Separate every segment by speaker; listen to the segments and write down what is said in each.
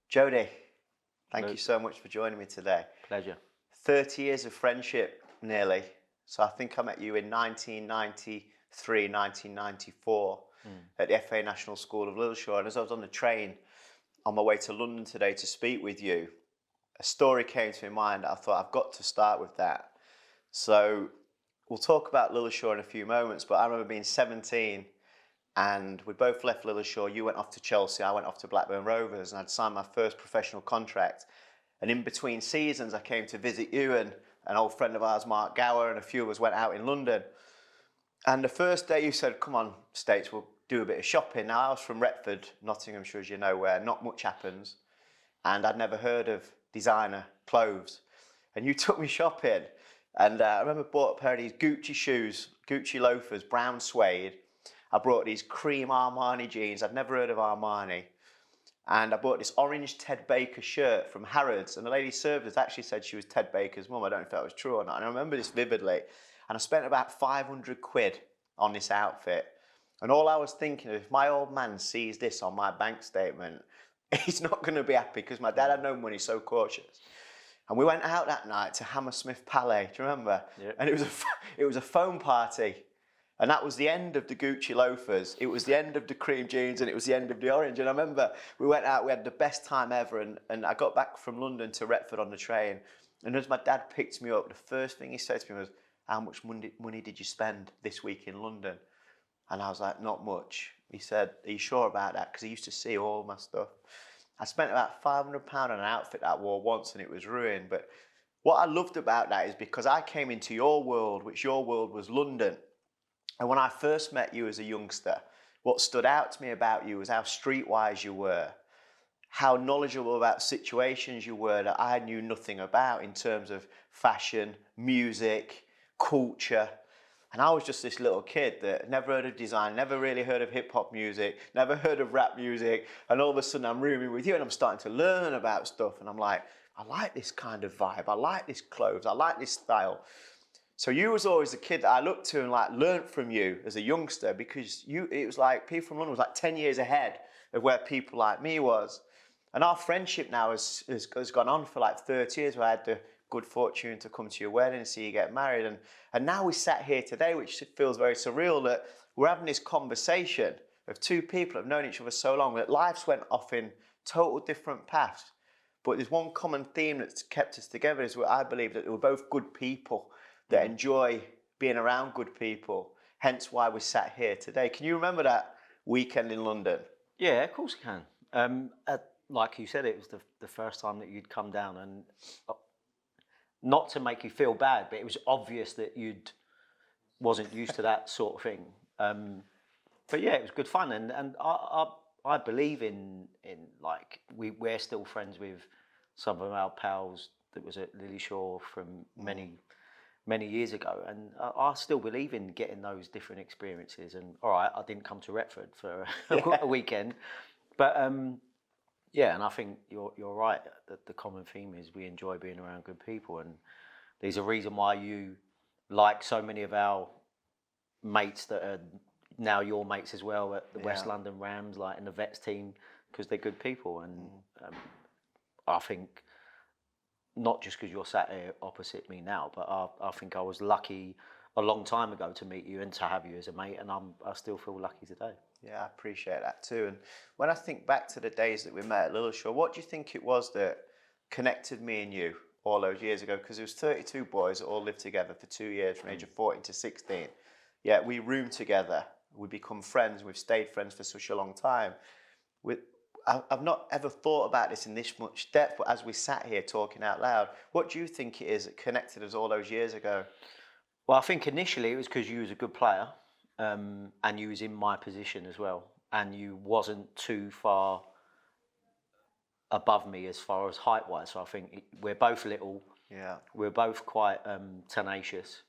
Speaker 1: Jody, thank you so much for joining me today.
Speaker 2: Pleasure.
Speaker 1: 30 years of friendship, nearly. So I think I met you in 1993, 1994 at the FA National School of Lilleshall. And as I was on the train on my way to London today to speak with you, a story came to my mind. I thought, I've got to start with that. So we'll talk about Lilleshall in a few moments, but I remember being 17 and we both left Lilleshall. You went off to Chelsea, I went off to Blackburn Rovers, and I'd signed my first professional contract. And in between seasons, I came to visit you and an old friend of ours, Mark Gower, and a few of us went out in London. And the first day you said, come on, States, we'll do a bit of shopping. Now, I was from Retford, Nottinghamshire, as you know, where not much happens. And I'd never heard of designer clothes. And you took me shopping. And I remember I bought a pair of these Gucci shoes, Gucci loafers, brown suede. I brought these cream Armani jeans. I'd never heard of Armani. And I bought this orange Ted Baker shirt from Harrods. And the lady served us actually said she was Ted Baker's mum. I don't know if that was true or not. And I remember this vividly. And I spent about 500 quid on this outfit. And all I was thinking, if my old man sees this on my bank statement, he's not going to be happy because my dad had no money, so cautious. And we went out that night to Hammersmith Palais. Do you remember?
Speaker 2: Yep.
Speaker 1: And it was a foam party. And that was the end of the Gucci loafers. It was the end of the cream jeans and it was the end of the orange. And I remember we went out, we had the best time ever. And I got back from London to Retford on the train. And as my dad picked me up, the first thing he said to me was, how much money did you spend this week in London? And I was like, not much. He said, are you sure about that? Because he used to see all my stuff. I spent about £500 on an outfit that I wore once and it was ruined. But what I loved about that is because I came into your world, which your world was London. And when I first met you as a youngster, what stood out to me about you was how streetwise you were, how knowledgeable about situations you were that I knew nothing about in terms of fashion, music, culture. And I was just this little kid that never heard of design, never really heard of hip hop music, never heard of rap music. And all of a sudden I'm rooming with you and I'm starting to learn about stuff. And I'm like, I like this kind of vibe. I like this clothes. I like this style. So you was always the kid that I looked to and like learnt from you as a youngster because it was like people from London was like 10 years ahead of where people like me was. And our friendship now has gone on for like 30 years where I had the good fortune to come to your wedding and see you get married. And now we sat here today, which feels very surreal that we're having this conversation of two people that have known each other so long that lives went off in total different paths. But there's one common theme that's kept us together is I believe that we're both good people that enjoy being around good people, hence why we sat here today. Can you remember that weekend in London?
Speaker 2: Yeah, of course I can. Like you said, it was the first time that you'd come down, and not to make you feel bad, but it was obvious that wasn't used to that sort of thing. But yeah, it was good fun, and I believe in like we're still friends with some of our pals that was at Lilleshall from many years ago, and I still believe in getting those different experiences. And all right, I didn't come to Retford for a weekend, but yeah, and I think you're right that the common theme is we enjoy being around good people, and there's a reason why you like so many of our mates that are now your mates as well at the West London Rams, like in the Vets team, because they're good people. And I think not just because you're sat here opposite me now, but I think I was lucky a long time ago to meet you and to have you as a mate, and I still feel lucky today.
Speaker 1: Yeah, I appreciate that too. And when I think back to the days that we met at Lilleshall, what do you think it was that connected me and you all those years ago? Because it was 32 boys that all lived together for 2 years from age of 14 to 16. Yeah, we roomed together, we become friends, we've stayed friends for such a long time. I've not ever thought about this in this much depth, but as we sat here talking out loud, what do you think it is that connected us all those years ago?
Speaker 2: Well, I think initially it was because you was a good player, and you was in my position as well, and you wasn't too far above me as far as height-wise. So I think we're both little.
Speaker 1: Yeah.
Speaker 2: We're both quite tenacious,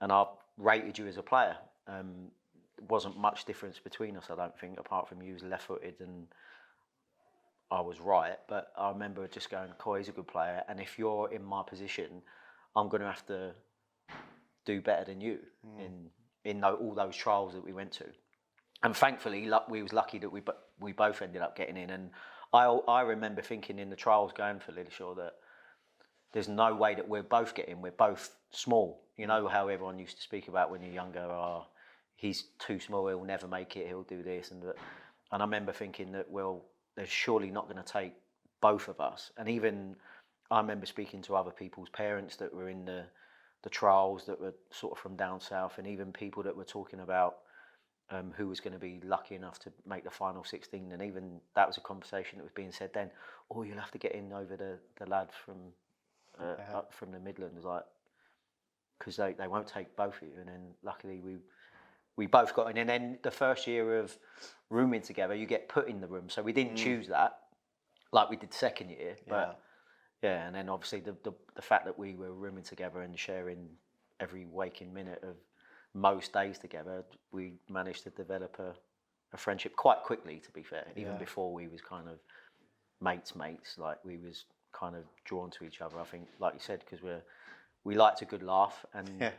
Speaker 2: and I rated you as a player. Wasn't much difference between us, I don't think, apart from you was left-footed and I was right. But I remember just going, Coy's a good player, and if you're in my position, I'm going to have to do better than you in all those trials that we went to. And thankfully, we was lucky that we both ended up getting in. And I remember thinking in the trials going for Lilleshall that there's no way that we'll both get in. We're both small. You know how everyone used to speak about when you're younger, he's too small, he'll never make it, he'll do this and that. And I remember thinking that, well, they're surely not going to take both of us. And even I remember speaking to other people's parents that were in the trials that were sort of from down south, and even people that were talking about who was going to be lucky enough to make the final 16. And even that was a conversation that was being said then. Oh, you'll have to get in over the lads up from the Midlands, like, because they won't take both of you. And then luckily we both got in. And then the first year of rooming together, you get put in the room. So we didn't choose that like we did second year. But yeah, and then obviously the fact that we were rooming together and sharing every waking minute of most days together, we managed to develop a friendship quite quickly, to be fair. Even before we was kind of mates, like we was kind of drawn to each other. I think, like you said, because we liked a good laugh and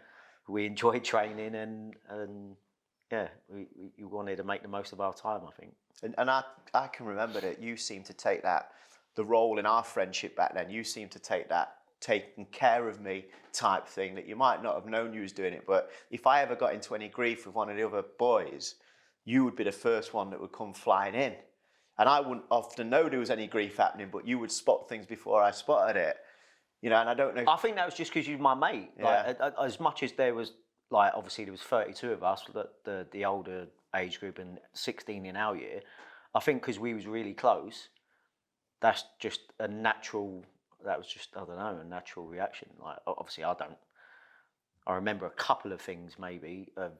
Speaker 2: we enjoyed training and we wanted to make the most of our time, I think.
Speaker 1: And I can remember that you seemed to take the role in our friendship back then. You seemed to take that taking care of me type thing that you might not have known you was doing it. But if I ever got into any grief with one of the other boys, you would be the first one that would come flying in. And I wouldn't often know there was any grief happening, but you would spot things before I spotted it. You know, and I don't know.
Speaker 2: I think that was just because you're my mate. Like, as much as there was, like, obviously there was 32 of us, the older age group, and 16 in our year. I think because we was really close, that's just a natural. That was just, I don't know, a natural reaction. Like, obviously, I remember a couple of things maybe of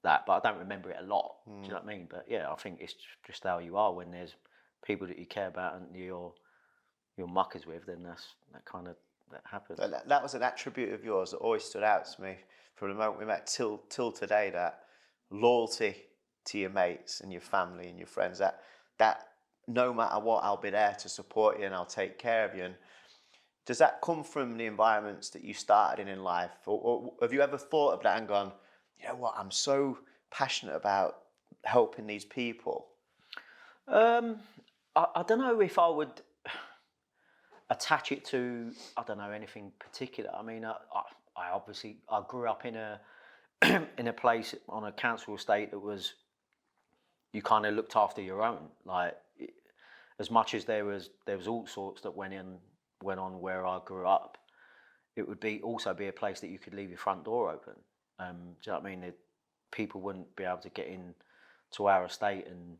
Speaker 2: that, but I don't remember it a lot. Do you know what I mean? But yeah, I think it's just how you are when there's people that you care about and you're muckers with. Then that happens.
Speaker 1: That was an attribute of yours that always stood out to me from the moment we met till today. That loyalty to your mates and your family and your friends. That no matter what, I'll be there to support you and I'll take care of you. And does that come from the environments that you started in life? Or have you ever thought of that and gone, you know what, I'm so passionate about helping these people?
Speaker 2: I don't know if I would attach it to, I don't know, anything particular. I mean, I obviously, I grew up in a in a place on a council estate that was, you kind of looked after your own. Like, as much as there was all sorts that went on where I grew up, it would also be a place that you could leave your front door open. Do you know what I mean? People wouldn't be able to get in to our estate and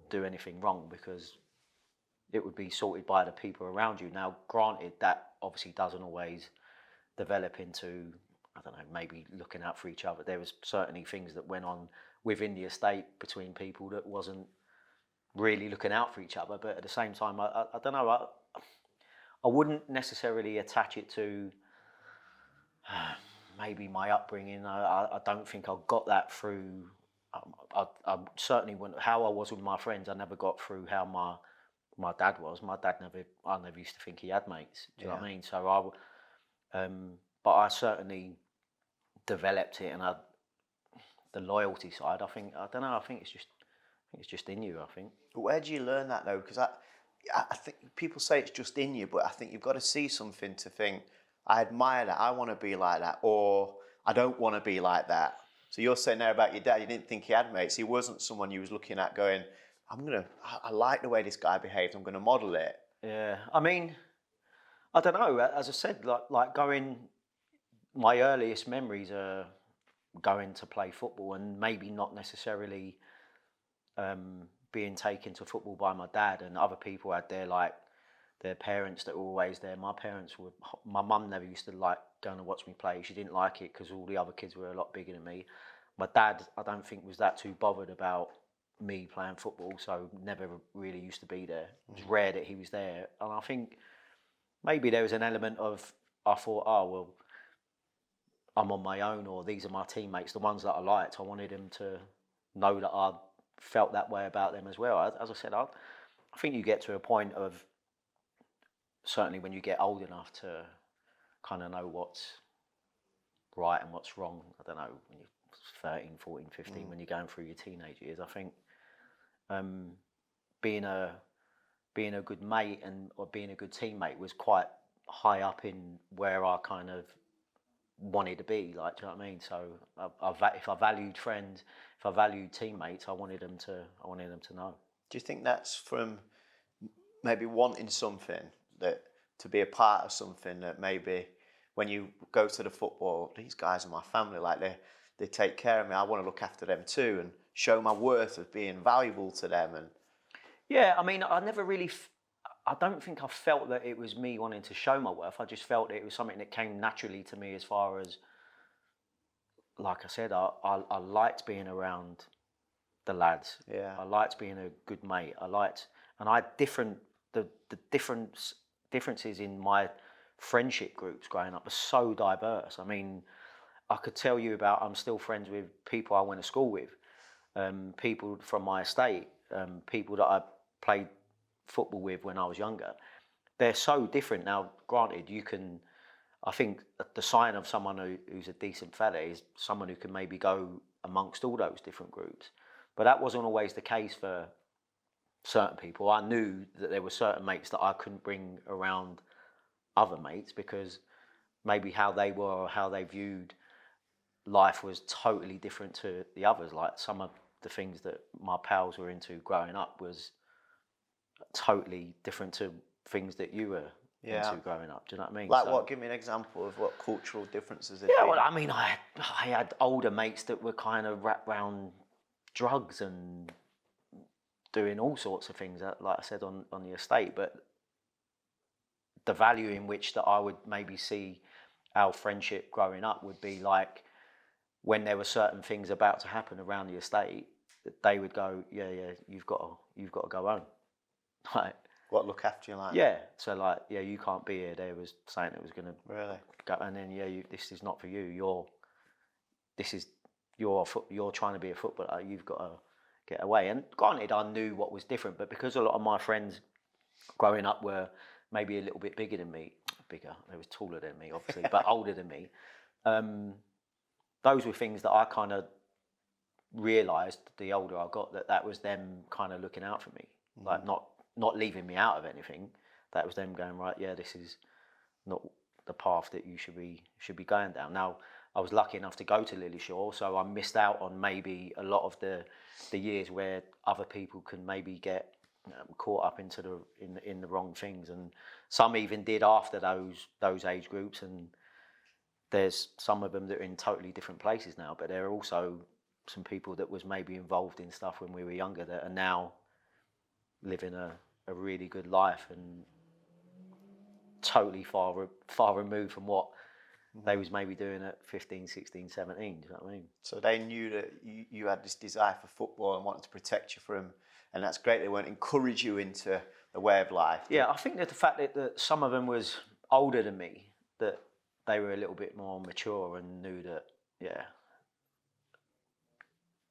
Speaker 2: do anything wrong because it would be sorted by the people around you. Now, granted, that obviously doesn't always develop into, I don't know, maybe looking out for each other. There was certainly things that went on within the estate between people that wasn't really looking out for each other. But at the same time, I don't know, I wouldn't necessarily attach it to maybe my upbringing. I don't think I got that through. I certainly wouldn't. How I was with my friends, I never got through how my dad was. My dad I never used to think he had mates. Do you know what I mean? So but I certainly developed it, and the loyalty side. I don't know. I think it's just in you. I think.
Speaker 1: But where do you learn that though? Because I think people say it's just in you, but I think you've got to see something to think, I admire that, I want to be like that, or I don't want to be like that. So you're saying there about your dad, you didn't think he had mates. He wasn't someone you was looking at going, I like the way this guy behaves, I'm going to model it.
Speaker 2: Yeah, I mean, I don't know. As I said, like going, my earliest memories are going to play football and maybe not necessarily being taken to football by my dad, and other people had their parents that were always there. My mum never used to like going to watch me play. She didn't like it because all the other kids were a lot bigger than me. My dad, I don't think, was that too bothered about me playing football, so never really used to be there. It was rare that he was there. And I think maybe there was an element of, I thought, oh, well, I'm on my own, or these are my teammates, the ones that I liked. I wanted them to know that I felt that way about them as well. As I said, I think you get to a point of, certainly when you get old enough to kind of know what's right and what's wrong. I don't know, when you're 13, 14, 15, when you're going through your teenage years, I think being a being a good mate or being a good teammate was quite high up in where I kind of wanted to be. Like, do you know what I mean? So if I valued friends, if I valued teammates, I wanted them to know.
Speaker 1: Do you think that's from maybe wanting something, that to be a part of something, that maybe when you go to the football, these guys are my family, like they take care of me, I want to look after them too and show my worth of being valuable to them? And
Speaker 2: Yeah, I mean, I never really, I don't think I felt that it was me wanting to show my worth. I just felt that it was something that came naturally to me, as far as, like I said, I liked being around the lads.
Speaker 1: Yeah.
Speaker 2: I liked being a good mate. And I had the differences in my friendship groups growing up were so diverse. I mean, I could tell you about, I'm still friends with people I went to school with, people from my estate, people that I played football with when I was younger. They're so different now. Granted, I think the sign of someone who's a decent fella is someone who can maybe go amongst all those different groups. But that wasn't always the case for certain people. I knew that there were certain mates that I couldn't bring around other mates, because maybe how they were or how they viewed life was totally different to the others. Like, some of the things that my pals were into growing up was totally different to things that you were into growing up. Do you know what I mean?
Speaker 1: Like, what? Give me an example of what cultural differences there.
Speaker 2: Yeah, well, I mean, I had older mates that were kind of wrapped around drugs and doing all sorts of things, like I said, on the estate. But the value in which that I would maybe see our friendship growing up would be like, when there were certain things about to happen around the estate, that they would go, yeah, you've got to go home. Like,
Speaker 1: what, look after you, like?
Speaker 2: Yeah. So like, yeah, you can't be here. There was saying it was going to
Speaker 1: really
Speaker 2: go, and then this is not for you. You're trying to be a footballer. You've got to get away. And granted, I knew what was different, but because a lot of my friends growing up were maybe a little bit bigger than me, they was taller than me, obviously, but older than me. Those were things that I kind of realised the older I got, that was them kind of looking out for me, like not leaving me out of anything. That was them going, right, yeah, this is not the path that you should be going down. Now, I was lucky enough to go to Lilleshall, so I missed out on maybe a lot of the years where other people can maybe get caught up into the wrong things, and some even did after those age groups. And there's some of them that are in totally different places now, but there are also some people that was maybe involved in stuff when we were younger that are now living a really good life and totally far removed from what they was maybe doing at 15, 16, 17. Do you know what I mean?
Speaker 1: So they knew that you had this desire for football and wanted to protect you from, and that's great. They won't encourage you into the way of life.
Speaker 2: Yeah, I think that the fact that some of them was older than me, that they were a little bit more mature and knew that, yeah,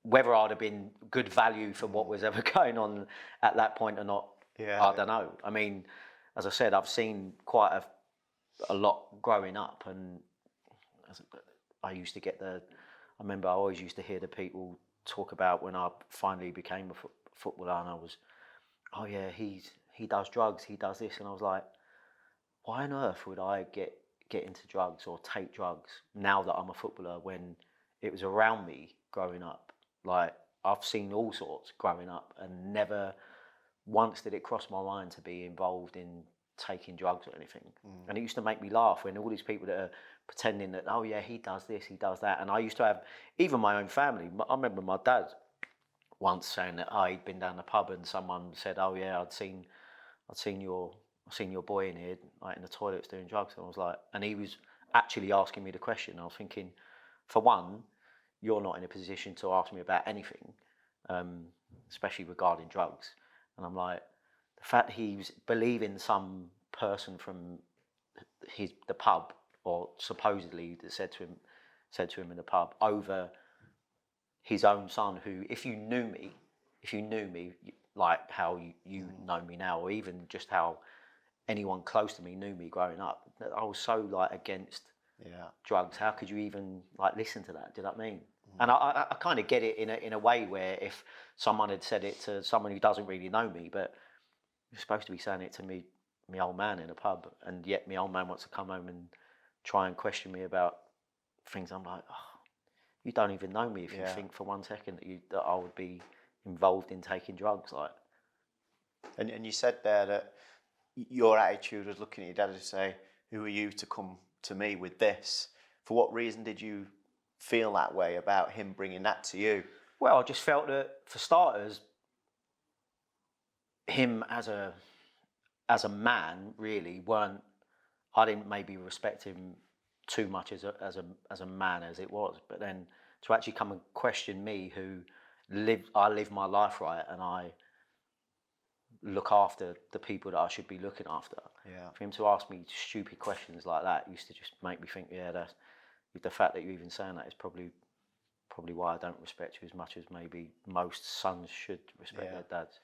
Speaker 2: whether I'd have been good value for what was ever going on at that point or not, I don't know. I mean, as I said, I've seen quite a lot growing up, and I used to get I remember I always used to hear the people talk about when I finally became a footballer, and I was, oh yeah, he does drugs, he does this, and I was like, why on earth would I get into drugs or take drugs now that I'm a footballer, when it was around me growing up? Like, I've seen all sorts growing up, and never once did it cross my mind to be involved in taking drugs or anything. And it used to make me laugh when all these people that are pretending that, oh yeah, he does this, he does that. And I used to have, even my own family, I remember my dad once saying that, oh, he'd been down the pub and someone said, oh yeah, I'd seen your boy in here, like in the toilets doing drugs. And I was like, and he was actually asking me the question. I was thinking, for one, you're not in a position to ask me about anything, especially regarding drugs. And I'm like, the fact he's believing some person from the pub, or supposedly that said to him in the pub, over his own son, who, if you knew me, like how you know me now, or even just how anyone close to me knew me growing up, I was so like against drugs. How could you even like listen to that? Do you know what I mean? And I kind of get it in a way where if someone had said it to someone who doesn't really know me, but You're supposed to be saying it to me, my old man in a pub, and yet my old man wants to come home and try and question me about things. I'm like, oh, you don't even know me if you think for 1 second that I would be involved in taking drugs. Like,
Speaker 1: and you said there that your attitude was looking at your dad to say, "Who are you to come to me with this?" For what reason did you feel that way about him bringing that to you?
Speaker 2: well, I just felt that, for starters, him as a man really weren't. I didn't maybe respect him too much as a man as it was, but then to actually come and question me, who I live my life right, and I look after the people that I should be looking after.
Speaker 1: Yeah.
Speaker 2: For him to ask me stupid questions like that used to just make me think, yeah, that's the fact that you're even saying that is probably why I don't respect you as much as maybe most sons should respect their dads.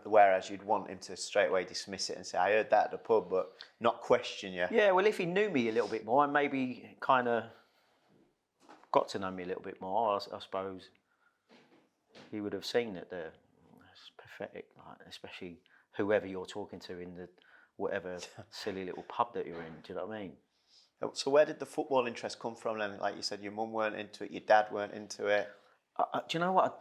Speaker 1: Whereas you'd want him to straight away dismiss it and say, "I heard that at the pub," but not question you.
Speaker 2: Yeah, well, if he knew me a little bit more and maybe kind of got to know me a little bit more, I suppose he would have seen that it's pathetic, like, especially whoever you're talking to in the whatever silly little pub that you're in. Do you know what I mean?
Speaker 1: So where did the football interest come from then? Like you said, your mum weren't into it, your dad weren't into it.
Speaker 2: Do you know what?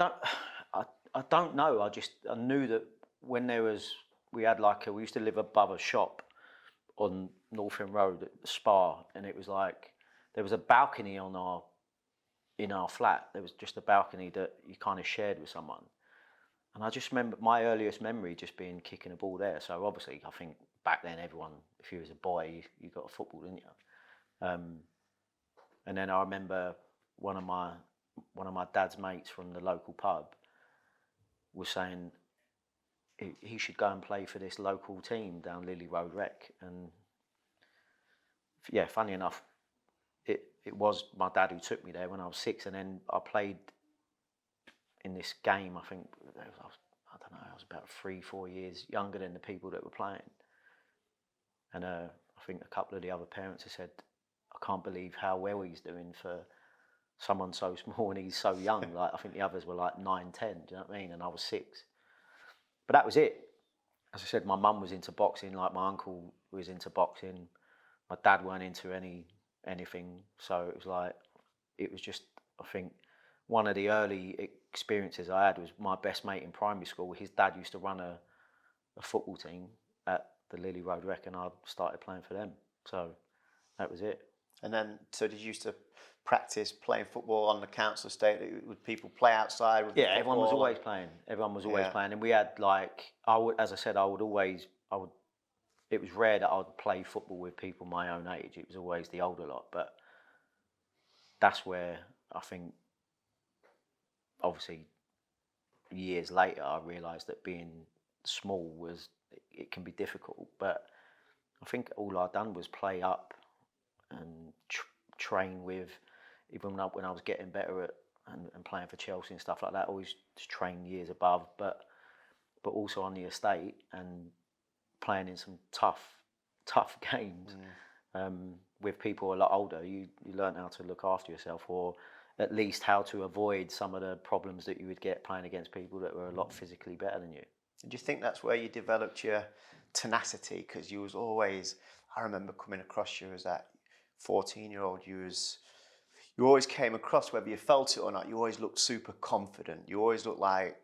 Speaker 2: I don't know. I knew that when we used to live above a shop on North End Road at the Spa, and it was like there was a balcony in our flat. There was just a balcony that you kind of shared with someone, and I just remember my earliest memory just being kicking a ball there. So obviously, I think back then everyone, if you was a boy, you got a football, didn't you? And then I remember one of my dad's mates from the local pub was saying he should go and play for this local team down Lily Road Rec. And yeah, funny enough, it was my dad who took me there when I was 6, and then I played in this game. I think I don't know, I was about 3-4 years younger than the people that were playing, and I think a couple of the other parents have said, "I can't believe how well he's doing for someone so small and he's so young." Like, I think the others were like 9, 10, do you know what I mean? And I was 6. But that was it. As I said, my mum was into boxing, like my uncle was into boxing. My dad weren't into anything. So it was just, I think, one of the early experiences I had was my best mate in primary school. His dad used to run a football team at the Lily Road Rec, and I started playing for them. So that was it.
Speaker 1: And then, so did you used to practice playing football on the council estate? Would people play outside with
Speaker 2: Yeah, everyone was always playing. Everyone was always playing, and we had as I said, it was rare that I would play football with people my own age. It was always the older lot, but that's where I think, obviously, years later, I realised that being small it can be difficult. But I think all I'd done was play up and train with, even when I was getting better at and playing for Chelsea and stuff like that. Always just trained years above, but also on the estate and playing in some tough games with people a lot older. You learn how to look after yourself, or at least how to avoid some of the problems that you would get playing against people that were a lot physically better than you.
Speaker 1: Do you think that's where you developed your tenacity? Because you was always, I remember coming across you as that 14-year-old, you always came across, whether you felt it or not, you always looked super confident. You always looked like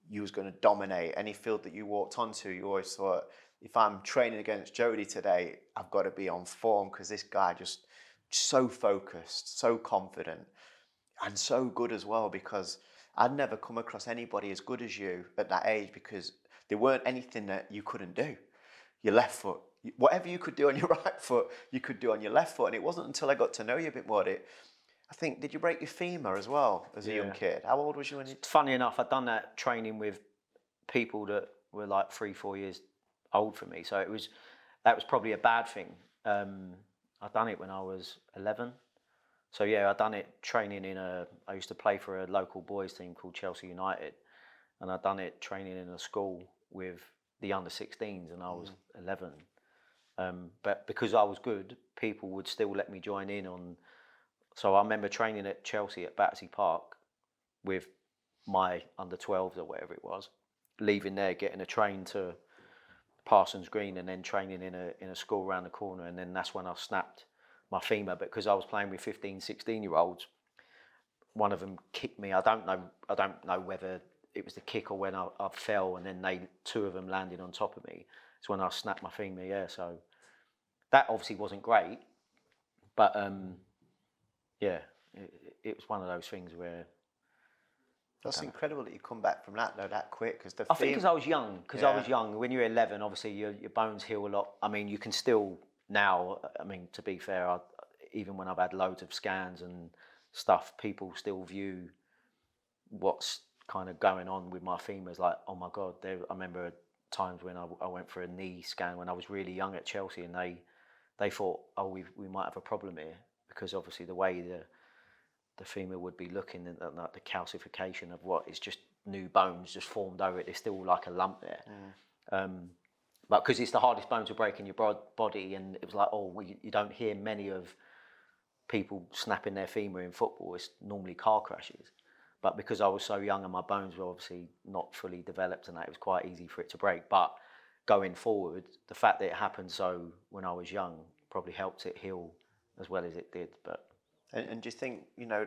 Speaker 1: you was going to dominate any field that you walked onto. You always thought, if I'm training against Jody today, I've got to be on form, because this guy just so focused, so confident, and so good as well, because I'd never come across anybody as good as you at that age, because there weren't anything that you couldn't do. Your left foot, whatever you could do on your right foot, you could do on your left foot. And it wasn't until I got to know you a bit more I think, did you break your femur as well as a young kid? How old was you when you...
Speaker 2: Funny enough, I'd done that training with people that were like 3-4 years old for me. So that was probably a bad thing. I'd done it when I was 11. So yeah, I'd done it training I used to play for a local boys team called Chelsea United. And I'd done it training in a school with the under-16s, and I was 11. But because I was good, people would still let me join in on... So I remember training at Chelsea at Battersea Park with my under-12s or whatever it was, leaving there, getting a train to Parsons Green and then training in a school around the corner, and then that's when I snapped my femur. But because I was playing with 15, 16-year-olds, one of them kicked me. I don't know whether it was the kick or when I fell, and then two of them landed on top of me. It's when I snapped my femur. Yeah, so that obviously wasn't great, but yeah, it was one of those things where.
Speaker 1: That's incredible that you come back from that though that quick. Because
Speaker 2: I think because I was young. When you're 11, obviously your bones heal a lot. I mean, you can still now. I mean, to be fair, even when I've had loads of scans and stuff, people still view what's kind of going on with my femurs like, oh my God. I remember times when I went for a knee scan when I was really young at Chelsea, and they thought, oh, we might have a problem here, because obviously the way the femur would be looking at like the calcification of what is just new bones just formed over it. There's still like a lump there. But because it's the hardest bone to break in your body, and it was like, you don't hear many of people snapping their femur in football. It's normally car crashes. But because I was so young and my bones were obviously not fully developed, and that, it was quite easy for it to break. But going forward, the fact that it happened so when I was young probably helped it heal as well as it did. But
Speaker 1: And do you think,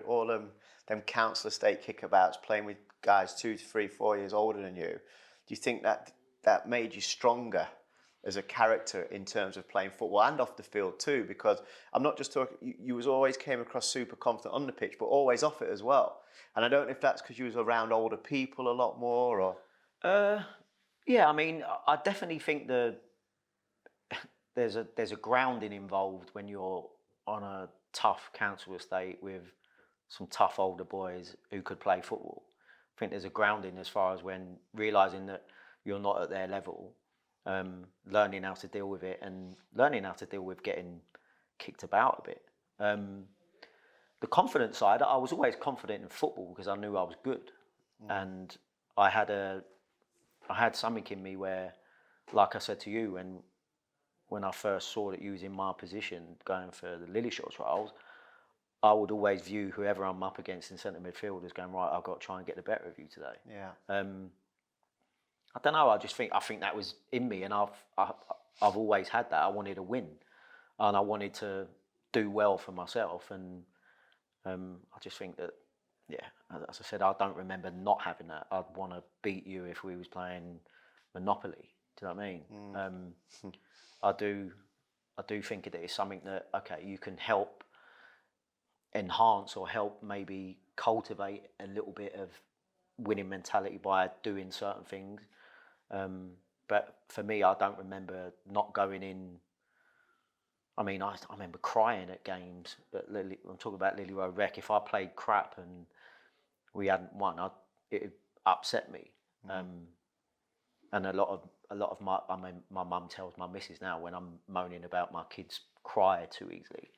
Speaker 1: all them council estate kickabouts, playing with guys 2 to 3, 4 years older than you, do you think that made you stronger as a character in terms of playing football and off the field too? Because I'm not just talking, you always came across super confident on the pitch, but always off it as well. And I don't know if that's because you was around older people a lot more, or.
Speaker 2: Yeah, I mean, I definitely think there's a grounding involved when you're on a tough council estate with some tough older boys who could play football. I think there's a grounding as far as when realising that you're not at their level, learning how to deal with it, and learning how to deal with getting kicked about a bit. The confidence side, I was always confident in football because I knew I was good, and I had something in me where, like I said to you, when I first saw that you was in my position going for the Lillyshaw trials, I would always view whoever I'm up against in centre midfield as going, right, I've got to try and get the better of you today.
Speaker 1: Yeah.
Speaker 2: I don't know. I think that was in me, and I've always had that. I wanted to win, and I wanted to do well for myself, and I just think that, yeah, as I said, I don't remember not having that. I'd want to beat you if we was playing Monopoly. Do you know what I mean? I do think that it's something that, okay, you can help enhance or help maybe cultivate a little bit of winning mentality by doing certain things. But for me, I don't remember not going in. I mean, I remember crying at games. But I'm talking about Lily Road Rec. If I played crap and we hadn't won, it upset me. And a lot of my mum tells my missus now when I'm moaning about my kids cry too easily,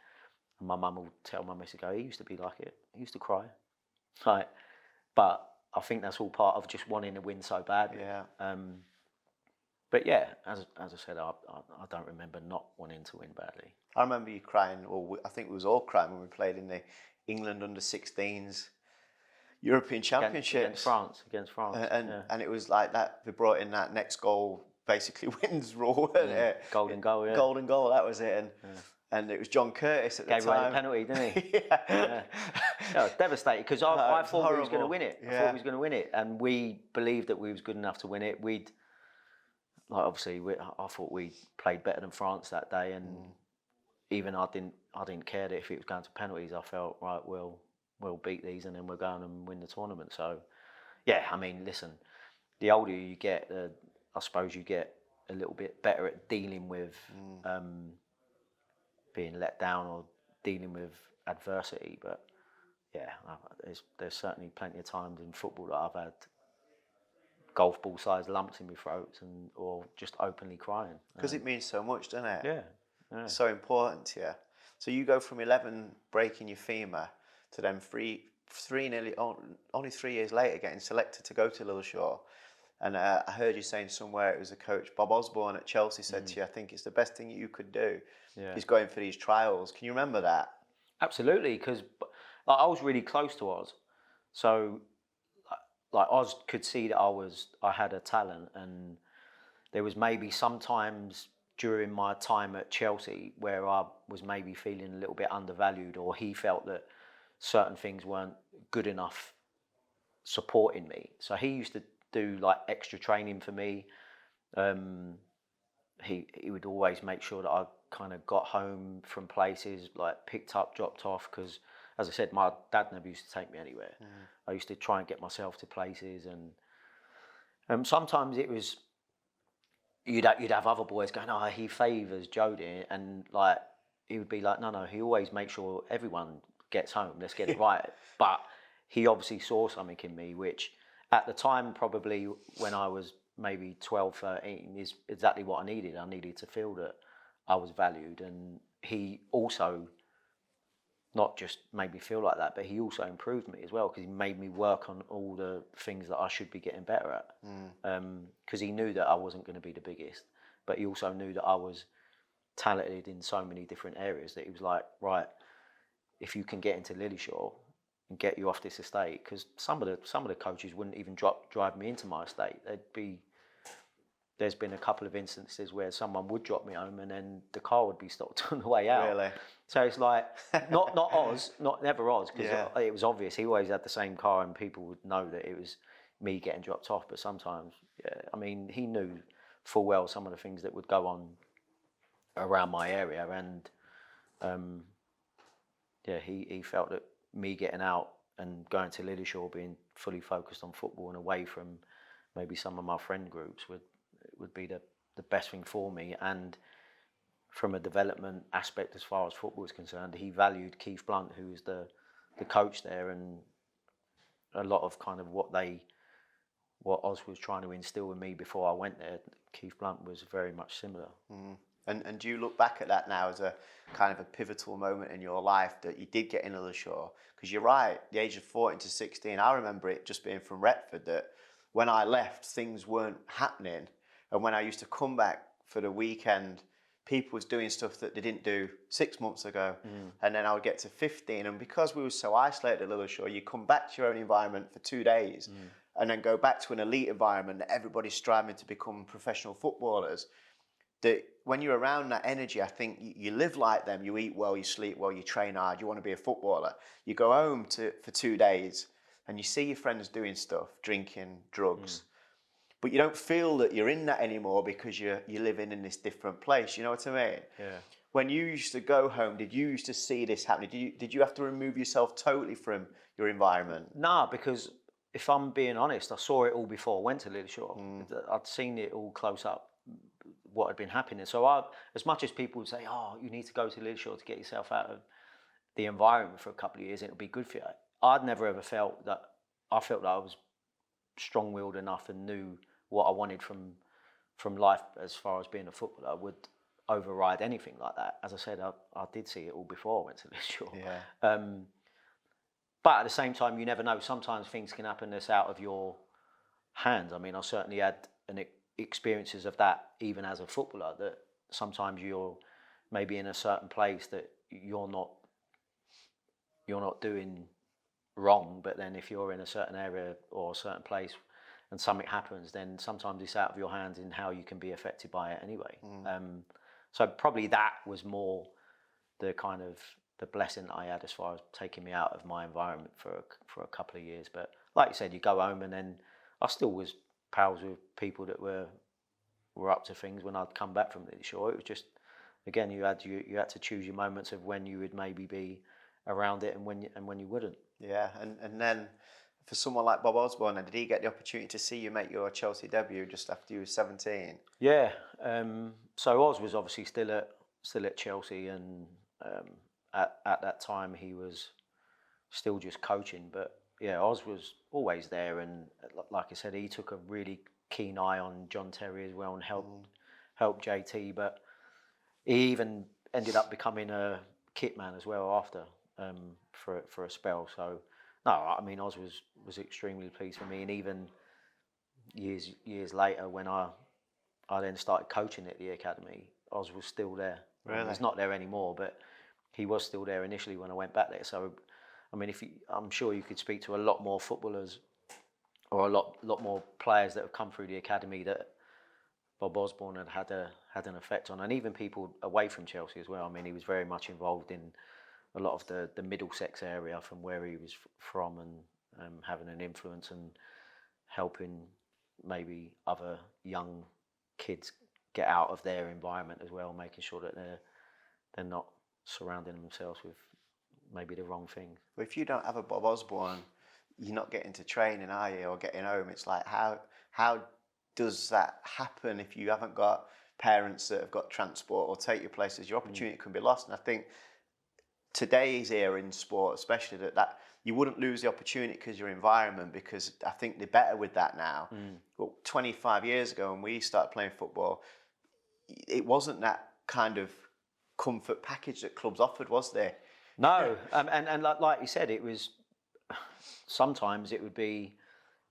Speaker 2: and my mum will tell my missus, "He used to be like it. He used to cry." Right, but I think that's all part of just wanting to win so badly.
Speaker 1: Yeah.
Speaker 2: But yeah, as I said, I don't remember not wanting to win badly.
Speaker 1: I remember you crying, or I think we was all crying when we played in the England under-16s European Championships
Speaker 2: against France,
Speaker 1: and it was like that. They brought in that next goal, basically wins rule, wasn't it?
Speaker 2: Golden goal, yeah.
Speaker 1: Golden goal, that was it, and it was John Curtis at the time.
Speaker 2: Gave away the penalty, didn't he? Yeah. I was devastated because I thought we was going to win it. I thought we was going to win it, and we believed that we was good enough to win it. I thought we played better than France that day, and even I didn't care that if it was going to penalties. I felt, right, we'll beat these and then we'll go and win the tournament. So, yeah, I mean, listen, the older you get, I suppose you get a little bit better at dealing with being let down or dealing with adversity. But yeah, there's certainly plenty of times in football that I've had golf ball sized lumps in my throat or just openly crying.
Speaker 1: Because it means so much, doesn't it?
Speaker 2: Yeah.
Speaker 1: It's so important to you. So you go from 11 breaking your femur to then only 3 years later getting selected to go to Lillyshaw. And I heard you saying somewhere, it was a coach, Bob Osborne at Chelsea, said to you, I think it's the best thing you could do is going for these trials. Can you remember that?
Speaker 2: Absolutely, because I was really close to Oz. So like Oz could see that I had a talent, and there was maybe sometimes during my time at Chelsea where I was maybe feeling a little bit undervalued, or he felt that certain things weren't good enough supporting me. So he used to do like extra training for me. He would always make sure that I kind of got home from places, like picked up, dropped off, because as I said, my dad never used to take me anywhere. I used to try and get myself to places, and sometimes it was you'd have other boys going, oh, he favours Jody, and like he would be like, no, he always makes sure everyone gets home. Let's get it right. But he obviously saw something in me, which at the time, probably when I was maybe 12, 13, is exactly what I needed. I needed to feel that I was valued, and he also not just made me feel like that, but he also improved me as well, because he made me work on all the things that I should be getting better at. Because he knew that I wasn't going to be the biggest, but he also knew that I was talented in so many different areas that he was like, right, if you can get into Lillyshaw and get you off this estate, because some of the coaches wouldn't even drive me into my estate. There's been a couple of instances where someone would drop me home and then the car would be stopped on the way out.
Speaker 1: Really?
Speaker 2: So it's like never Oz, because it was obvious. He always had the same car and people would know that it was me getting dropped off. But sometimes, I mean, he knew full well some of the things that would go on around my area, and he felt that me getting out and going to Lillyshaw, being fully focused on football and away from maybe some of my friend groups, would be the best thing for me. And from a development aspect as far as football is concerned, he valued Keith Blunt, who was the coach there, and a lot of kind of what Oz was trying to instill in me before I went there. Keith Blunt was very much similar.
Speaker 1: And do you look back at that now as a kind of a pivotal moment in your life that you did get in Lillyshaw? Because you're right, the age of 14 to 16, I remember it just being from Retford, that when I left, things weren't happening. And when I used to come back for the weekend, people was doing stuff that they didn't do 6 months ago. And then I would get to 15. And because we were so isolated at Lillyshaw, you come back to your own environment for 2 days and then go back to an elite environment that everybody's striving to become professional footballers. That when you're around that energy, I think you live like them. You eat well, you sleep well, you train hard, you want to be a footballer. You go home for 2 days and you see your friends doing stuff, drinking, drugs. But you don't feel that you're in that anymore because you're living in this different place. You know what I mean?
Speaker 2: Yeah.
Speaker 1: When you used to go home, did you used to see this happening? Did you have to remove yourself totally from your environment?
Speaker 2: Nah, because if I'm being honest, I saw it all before I went to Lillyshaw. I'd seen it all close up, what had been happening. So as much as people would say, oh, you need to go to Lillyshaw to get yourself out of the environment for a couple of years, it'll be good for you. I'd never ever felt that. I felt that I was strong-willed enough and knew what I wanted from life as far as being a footballer would override anything like that. As I said, I did see it all before I went to Lillyshaw.
Speaker 1: Yeah.
Speaker 2: But at the same time, you never know. Sometimes things can happen that's out of your hands. I mean, I certainly had experiences of that even as a footballer, that sometimes you're maybe in a certain place that you're not doing wrong, but then if you're in a certain area or a certain place and something happens, then sometimes it's out of your hands in how you can be affected by it anyway. So probably that was more the kind of the blessing that I had as far as taking me out of my environment for a couple of years. But like you said, you go home and then I still was pals with people that were up to things when I'd come back from Lillyshaw. It was just, again, you had to choose your moments of when you would maybe be around it and when you wouldn't.
Speaker 1: Yeah, and then for someone like Bob Osborne, did he get the opportunity to see you make your Chelsea debut just after you were 17?
Speaker 2: Yeah, so Oz was obviously still at Chelsea, and at that time he was still just coaching. But yeah, Oz was always there, and like I said, he took a really keen eye on John Terry as well and helped JT. But he even ended up becoming a kit man as well after. For a spell. So no, I mean, Oz was extremely pleased for me, and even years later when I then started coaching at the academy, Oz was still there.
Speaker 1: Really?
Speaker 2: He's not there anymore, but he was still there initially when I went back there. So I mean, I'm sure you could speak to a lot more footballers or a lot more players that have come through the academy that Bob Osborne had an effect on, and even people away from Chelsea as well. I mean, he was very much involved in a lot of the Middlesex area from where he was from, and having an influence and helping maybe other young kids get out of their environment as well, making sure that they're not surrounding themselves with maybe the wrong things.
Speaker 1: But if you don't have a Bob Osborne, you're not getting to training, are you, or getting home? It's like, how does that happen if you haven't got parents that have got transport or take you places? Your opportunity can be lost. And I think today's era in sport, especially that you wouldn't lose the opportunity because your environment, because I think they're better with that now. But 25 years ago when we started playing football, it wasn't that kind of comfort package that clubs offered, was there?
Speaker 2: No, and like you said, it was, sometimes it would be,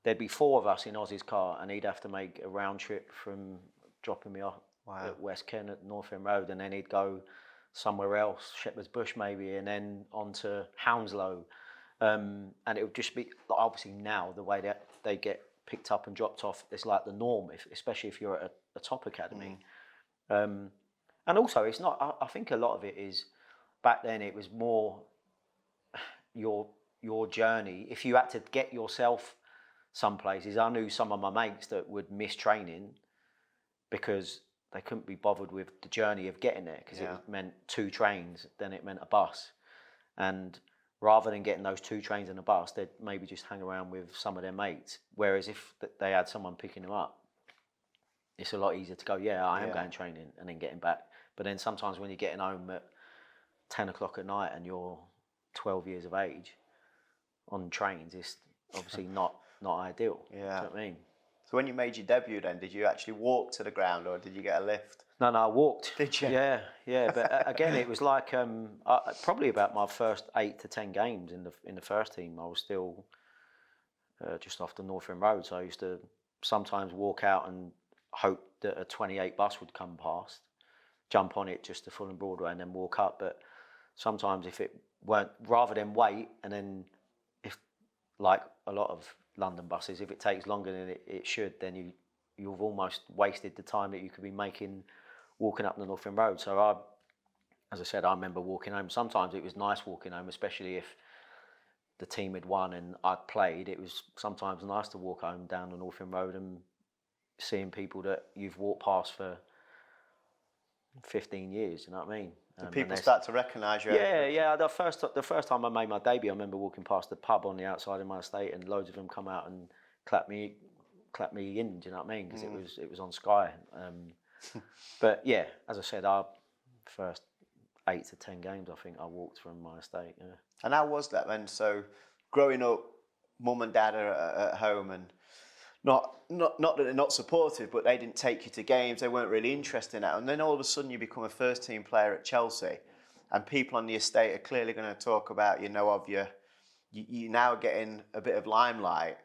Speaker 2: there'd be 4 of us in Ozzy's car, and he'd have to make a round trip from dropping me off at West Kent at North End Road, and then he'd go somewhere else, Shepherd's Bush maybe, and then on to Hounslow. And it would just be, obviously now, the way that they get picked up and dropped off, it's like the norm, especially if you're at a top academy. And also, it's not, I think a lot of it is, back then it was more your journey. If you had to get yourself some places, I knew some of my mates that would miss training because they couldn't be bothered with the journey of getting there, because it meant 2 trains, then it meant a bus. And rather than getting those 2 trains and a bus, they'd maybe just hang around with some of their mates. Whereas if they had someone picking them up, it's a lot easier to go, I am going training, and then getting back. But then sometimes when you're getting home at 10 o'clock at night and you're 12 years of age on trains, it's obviously not ideal. Do you know what I mean?
Speaker 1: So when you made your debut then, did you actually walk to the ground or did you get a lift?
Speaker 2: No, I walked.
Speaker 1: Did you?
Speaker 2: Yeah. But again, it was like probably about my first 8 to 10 games in the first team. I was still just off the North End Road, so I used to sometimes walk out and hope that a 28 bus would come past, jump on it just to Fulham Broadway, and then walk up. But sometimes if it weren't, rather than wait, and then if, like a lot of London buses, if it takes longer than it should, then you've almost wasted the time that you could be making walking up the North End Road. So as I said, I remember walking home. Sometimes it was nice walking home, especially if the team had won and I'd played. It was sometimes nice to walk home down the North End Road and seeing people that you've walked past for 15 years, you know what I mean?
Speaker 1: Do people start to recognise you?
Speaker 2: Yeah. The first time I made my debut, I remember walking past the pub on the outside of my estate, and loads of them come out and clap me in. Do you know what I mean? Because it was on Sky. But yeah, as I said, our first 8 to 10 games, I think I walked from my estate. Yeah.
Speaker 1: And how was that then? So growing up, mum and dad are at home, and not that they're not supportive, but they didn't take you to games. They weren't really interested in that. And then all of a sudden you become a first team player at Chelsea, and people on the estate are clearly going to talk about you now getting a bit of limelight.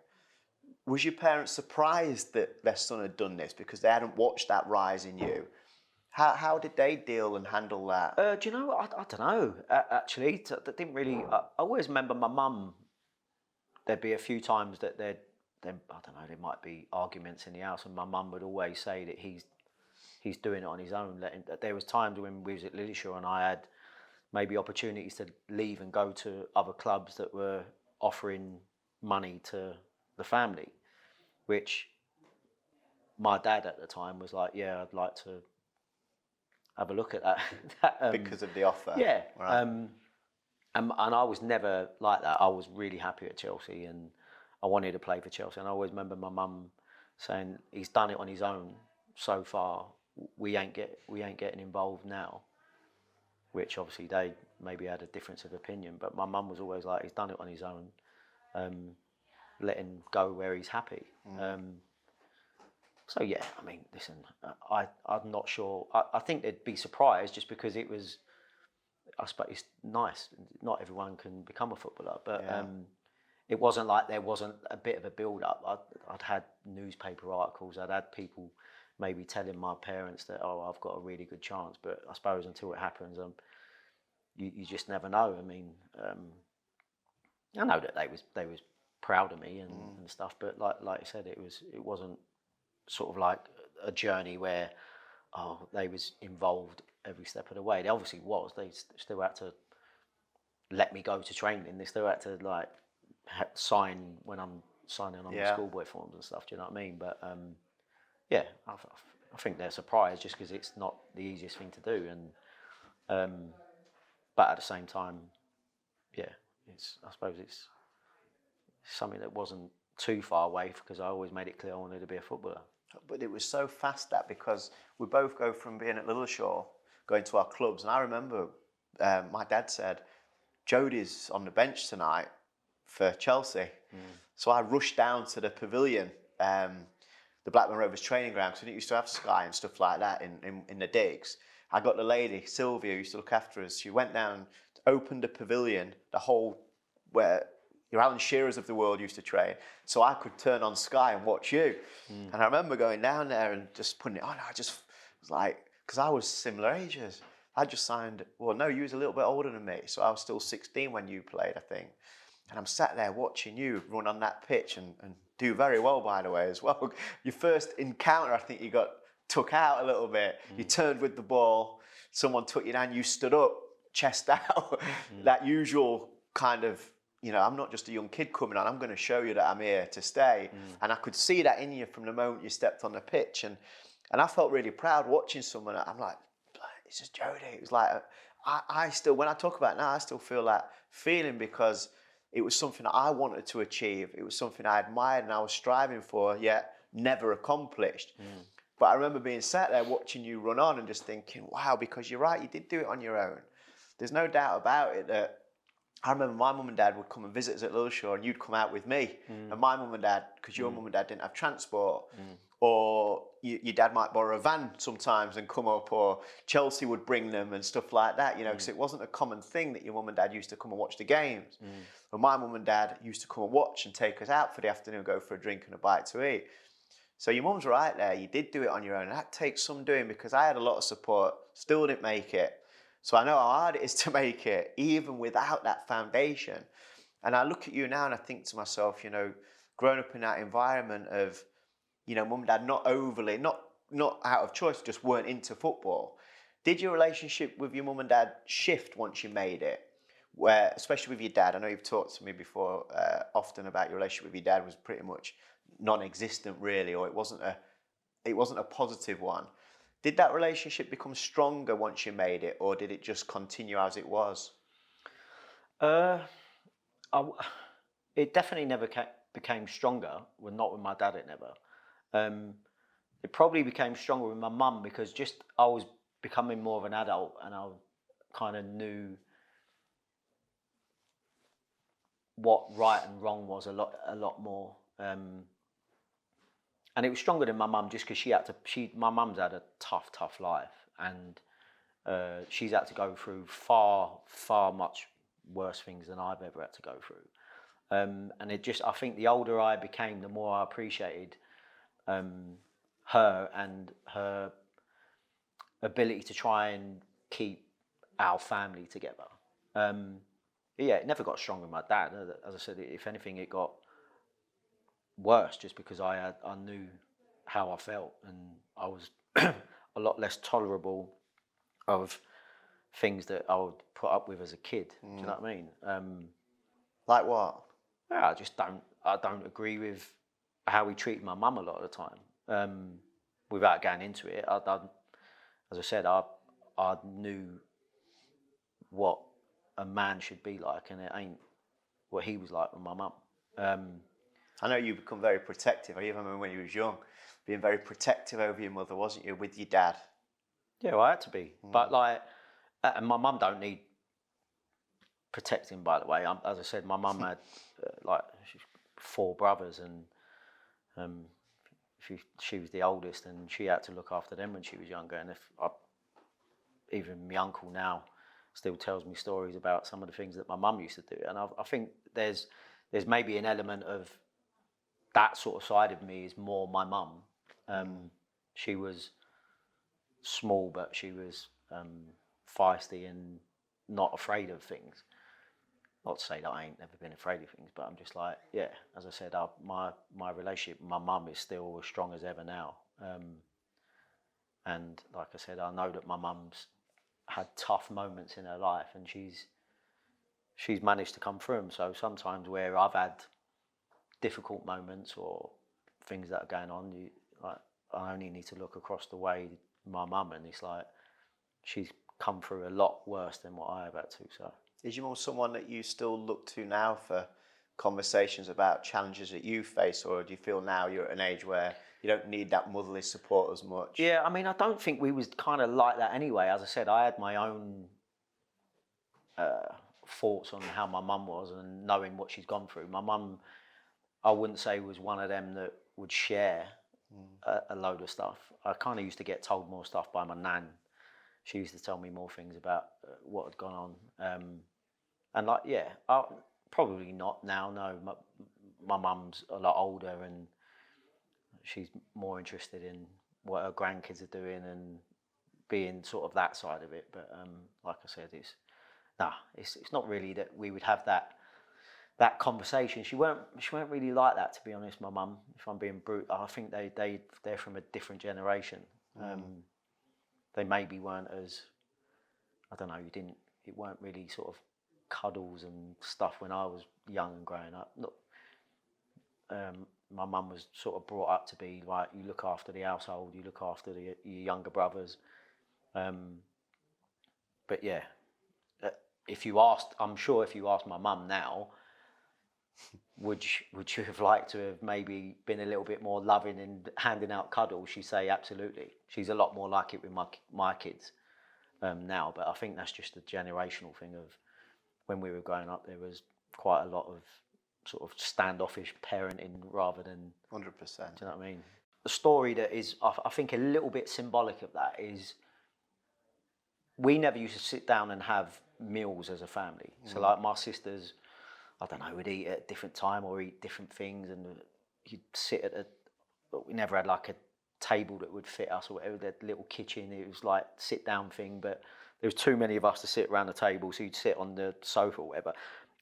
Speaker 1: Was your parents surprised that their son had done this because they hadn't watched that rise in you? How did they deal and handle that?
Speaker 2: Do you know? I don't know. Actually, that didn't really. I always remember my mum. There'd be a few times that I don't know, there might be arguments in the house, and my mum would always say that he's doing it on his own. There was times when we was at Lillishire and I had maybe opportunities to leave and go to other clubs that were offering money to the family, which my dad at the time was like, yeah, I'd like to have a look at that.
Speaker 1: Because of the offer?
Speaker 2: Yeah.
Speaker 1: Right.
Speaker 2: And I was never like that. I was really happy at Chelsea and I wanted to play for Chelsea. And I always remember my mum saying, he's done it on his own so far. We ain't getting involved now. Which obviously they maybe had a difference of opinion. But my mum was always like, he's done it on his own. Let him go where he's happy. So yeah, I mean, listen, I'm not sure. I think they'd be surprised just because it was, I suppose it's nice. Not everyone can become a footballer, but it wasn't like there wasn't a bit of a build-up. I'd had newspaper articles. I'd had people maybe telling my parents that, I've got a really good chance. But I suppose until it happens, you just never know. I mean, I know that they was proud of me and stuff, but like I said, it wasn't sort of like a journey where they was involved every step of the way. They obviously was. They still had to let me go to training. They still had to like sign when I'm signing on the schoolboy forms and stuff. Do you know what I mean? But yeah, I think they're surprised just because it's not the easiest thing to do, and but at the same time, yeah, I suppose it's something that wasn't too far away because I always made it clear I wanted to be a footballer.
Speaker 1: But it was so fast that because we both go from being at Littleshaw, going to our clubs, and I remember my dad said, Jody's on the bench tonight for Chelsea. So I rushed down to the pavilion, the Blackburn Rovers training ground, because we didn't used to have Sky and stuff like that in the digs. I got the lady, Sylvia, who used to look after us. She went down, opened the pavilion, the whole where your Alan Shearers of the world used to train, so I could turn on Sky and watch you. And I remember going down there and just putting it on. I just was like, because I was similar ages. I just signed, well, no, you was a little bit older than me, so I was still 16 when you played, I think. And I'm sat there watching you run on that pitch and do very well, by the way, as well. Your first encounter, I think you got took out a little bit. You turned with the ball, someone took you down, you stood up, chest out. That usual kind of, you know, I'm not just a young kid coming on, I'm going to show you that I'm here to stay. And I could see that in you from the moment you stepped on the pitch. And I felt really proud watching someone. I'm like, this is Jody. It was like, I still, when I talk about it now, I still feel that feeling because it was something that I wanted to achieve. It was something I admired and I was striving for, yet never accomplished. But I remember being sat there watching you run on and just thinking, wow, because you're right, you did do it on your own. There's no doubt about it that I remember my mum and dad would come and visit us at Littleshaw and you'd come out with me. And my mum and dad, because your mum and dad didn't have transport, or your dad might borrow a van sometimes and come up, or Chelsea would bring them and stuff like that, you know, because it wasn't a common thing that your mum and dad used to come and watch the games. But my mum and dad used to come and watch and take us out for the afternoon, go for a drink and a bite to eat. So your mum's right there, you did do it on your own. And that takes some doing because I had a lot of support, still didn't make it. So I know how hard it is to make it, even without that foundation. And I look at you now and I think to myself, you know, growing up in that environment of, you know, mum and dad not overly, not out of choice, just weren't into football. Did your relationship with your mum and dad shift once you made it? Where, especially with your dad, I know you've talked to me before often about your relationship with your dad was pretty much non-existent really, or it wasn't a positive one. Did that relationship become stronger once you made it, or did it just continue as it was?
Speaker 2: It definitely never became stronger. Well, not with my dad, it never. It probably became stronger with my mum because just I was becoming more of an adult and I kind of knew what right and wrong was a lot more. And it was stronger than my mum just because my mum's had a tough life, and she's had to go through far much worse things than I've ever had to go through. And I think the older I became, the more I appreciated her and her ability to try and keep our family together. Yeah, it never got stronger with my dad. As I said, if anything, it got worse just because I knew how I felt and I was a lot less tolerable of things that I would put up with as a kid. Do you know what I mean?
Speaker 1: Like what?
Speaker 2: Yeah, I don't agree with how he treated my mum a lot of the time. Without going into it, as I said, I knew what a man should be like, and it ain't what he was like with my mum.
Speaker 1: I know you become very protective. I even remember when you was young, being very protective over your mother, wasn't you, with your dad?
Speaker 2: Yeah, well, I had to be. But like, and my mum don't need protecting, by the way. As I said, my mum had like 4 brothers, and she was the oldest, and she had to look after them when she was younger. And even my uncle now still tells me stories about some of the things that my mum used to do, and I think there's maybe an element of that sort of side of me is more my mum. She was small, but she was feisty and not afraid of things. Not to say that I ain't never been afraid of things, but I'm just like, yeah, as I said, my relationship with my mum is still as strong as ever now. And like I said, I know that my mum's had tough moments in her life, and she's managed to come through them. So sometimes where I've had difficult moments or things that are going on, I only need to look across the way my mum, and it's like she's come through a lot worse than what I have had to. So
Speaker 1: is your mum someone that you still look to now for conversations about challenges that you face, or do you feel now you're at an age where you don't need that motherly support as much?
Speaker 2: Yeah, I mean, I don't think we was kind of like that anyway. As I said, I had my own thoughts on how my mum was and knowing what she's gone through. My mum, I wouldn't say was one of them that would share a load of stuff. I kind of used to get told more stuff by my nan. She used to tell me more things about what had gone on. And like, yeah, probably not now, no. My mum's a lot older and she's more interested in what her grandkids are doing and being sort of that side of it. But like I said, it's not really that we would have that conversation. She weren't really like that, to be honest, my mum, if I'm being brutal. I think they're from a different generation. They maybe weren't as, I don't know, it weren't really sort of cuddles and stuff when I was young and growing up. My mum was sort of brought up to be like, you look after the household, you look after your younger brothers. But yeah, I'm sure if you asked my mum now, would you have liked to have maybe been a little bit more loving and handing out cuddles? She'd say absolutely. She's a lot more like it with my kids now, but I think that's just a generational thing of when we were growing up, there was quite a lot of sort of standoffish parenting rather than
Speaker 1: 100%.
Speaker 2: Do you know what I mean? The story that is, I think, a little bit symbolic of that is we never used to sit down and have meals as a family. So like my sisters, I don't know, would eat at a different time or eat different things, and you'd sit but we never had like a table that would fit us or whatever, that little kitchen, it was like sit down thing, but there was too many of us to sit around the table, so you'd sit on the sofa or whatever.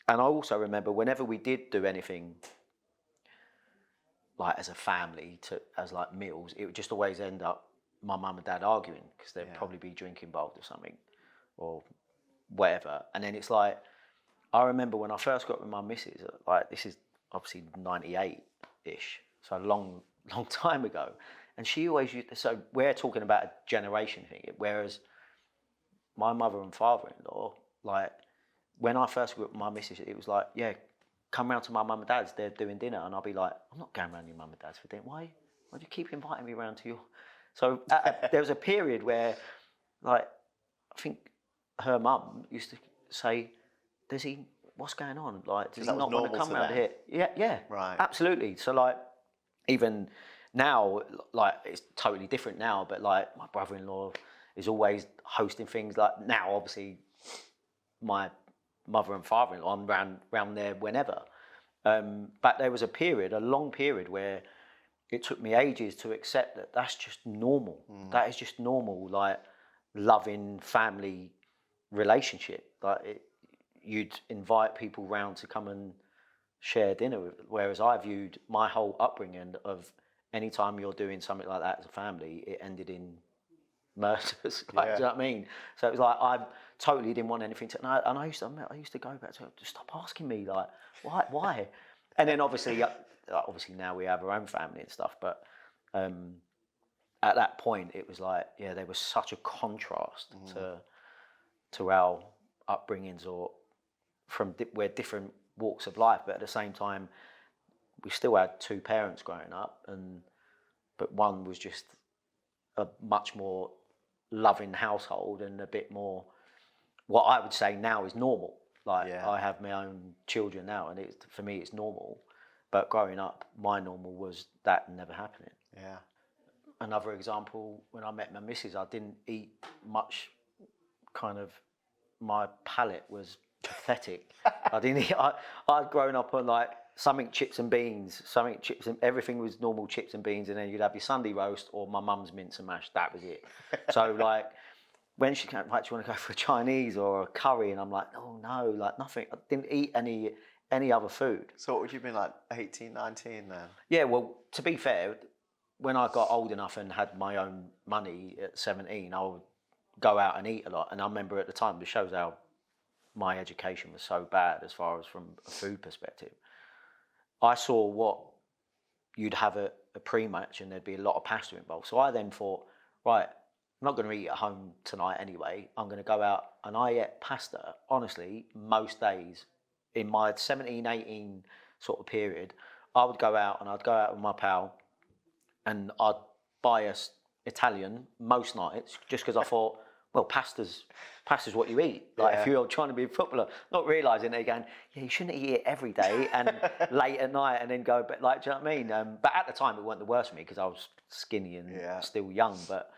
Speaker 2: And I also remember whenever we did do anything like as a family, as like meals, it would just always end up my mum and dad arguing because there'd probably be drink involved or something or whatever. And then it's like, I remember when I first got with my missus, like this is obviously 98-ish, so a long time ago. And she always used to, so we're talking about a generation thing, whereas my mother and father-in-law, like when I first got with my missus, it was like, yeah, come round to my mum and dad's, they're doing dinner. And I'll be like, I'm not going round your mum and dad's for dinner. Why do you keep inviting me round to your... So there was a period where, like, I think her mum used to say, what's going on? Like, does he not want to come round here? Yeah,
Speaker 1: right,
Speaker 2: absolutely. So like, even now, like it's totally different now. But like, my brother-in-law is always hosting things. Like now, obviously, my mother and father-in-law, I'm round there whenever. But there was a long period where it took me ages to accept that that's just normal. That is just normal, like loving family relationship. Like you'd invite people round to come and share dinner with. Whereas I viewed my whole upbringing of any time you're doing something like that as a family, it ended in murders. Like, do you know what I mean? So it was like I totally didn't want anything to. And I used to go back to her, just stop asking me, like why? And then obviously now we have our own family and stuff. But at that point, it was like, yeah, there was such a contrast to our upbringings, or we're different walks of life, but at the same time, we still had two parents growing up, but one was just a much more loving household and a bit more what I would say now is normal. Like I have my own children now, and for me it's normal. But growing up, my normal was that never happening.
Speaker 1: Yeah.
Speaker 2: Another example, when I met my missus, I didn't eat much. Kind of, my palate was pathetic. I didn't eat. I'd grown up on like something chips and beans, everything was normal chips and beans, and then you'd have your Sunday roast or my mum's mince and mash. That was it. So like, when she came, like, do you want to go for a Chinese or a curry? And I'm like, oh no, like nothing. I didn't eat any other food.
Speaker 1: So what would you have been like, 18, 19 then?
Speaker 2: Yeah, well, to be fair, when I got old enough and had my own money at 17, I would go out and eat a lot. And I remember at the time, it shows how my education was so bad as far as from a food perspective. I saw what you'd have a pre-match and there'd be a lot of pasta involved. So I then thought, right, I'm not going to eat at home tonight anyway. I'm going to go out, and I ate pasta, honestly, most days. In my 17, 18 sort of period, I would go out and I'd go out with my pal and I'd buy us Italian most nights just because I thought, well, pasta's what you eat. Like if you're trying to be a footballer, not realising they're going, yeah, you shouldn't eat it every day and late at night and then go, but like, do you know what I mean? But at the time, it wasn't the worst for me because I was skinny and still young. But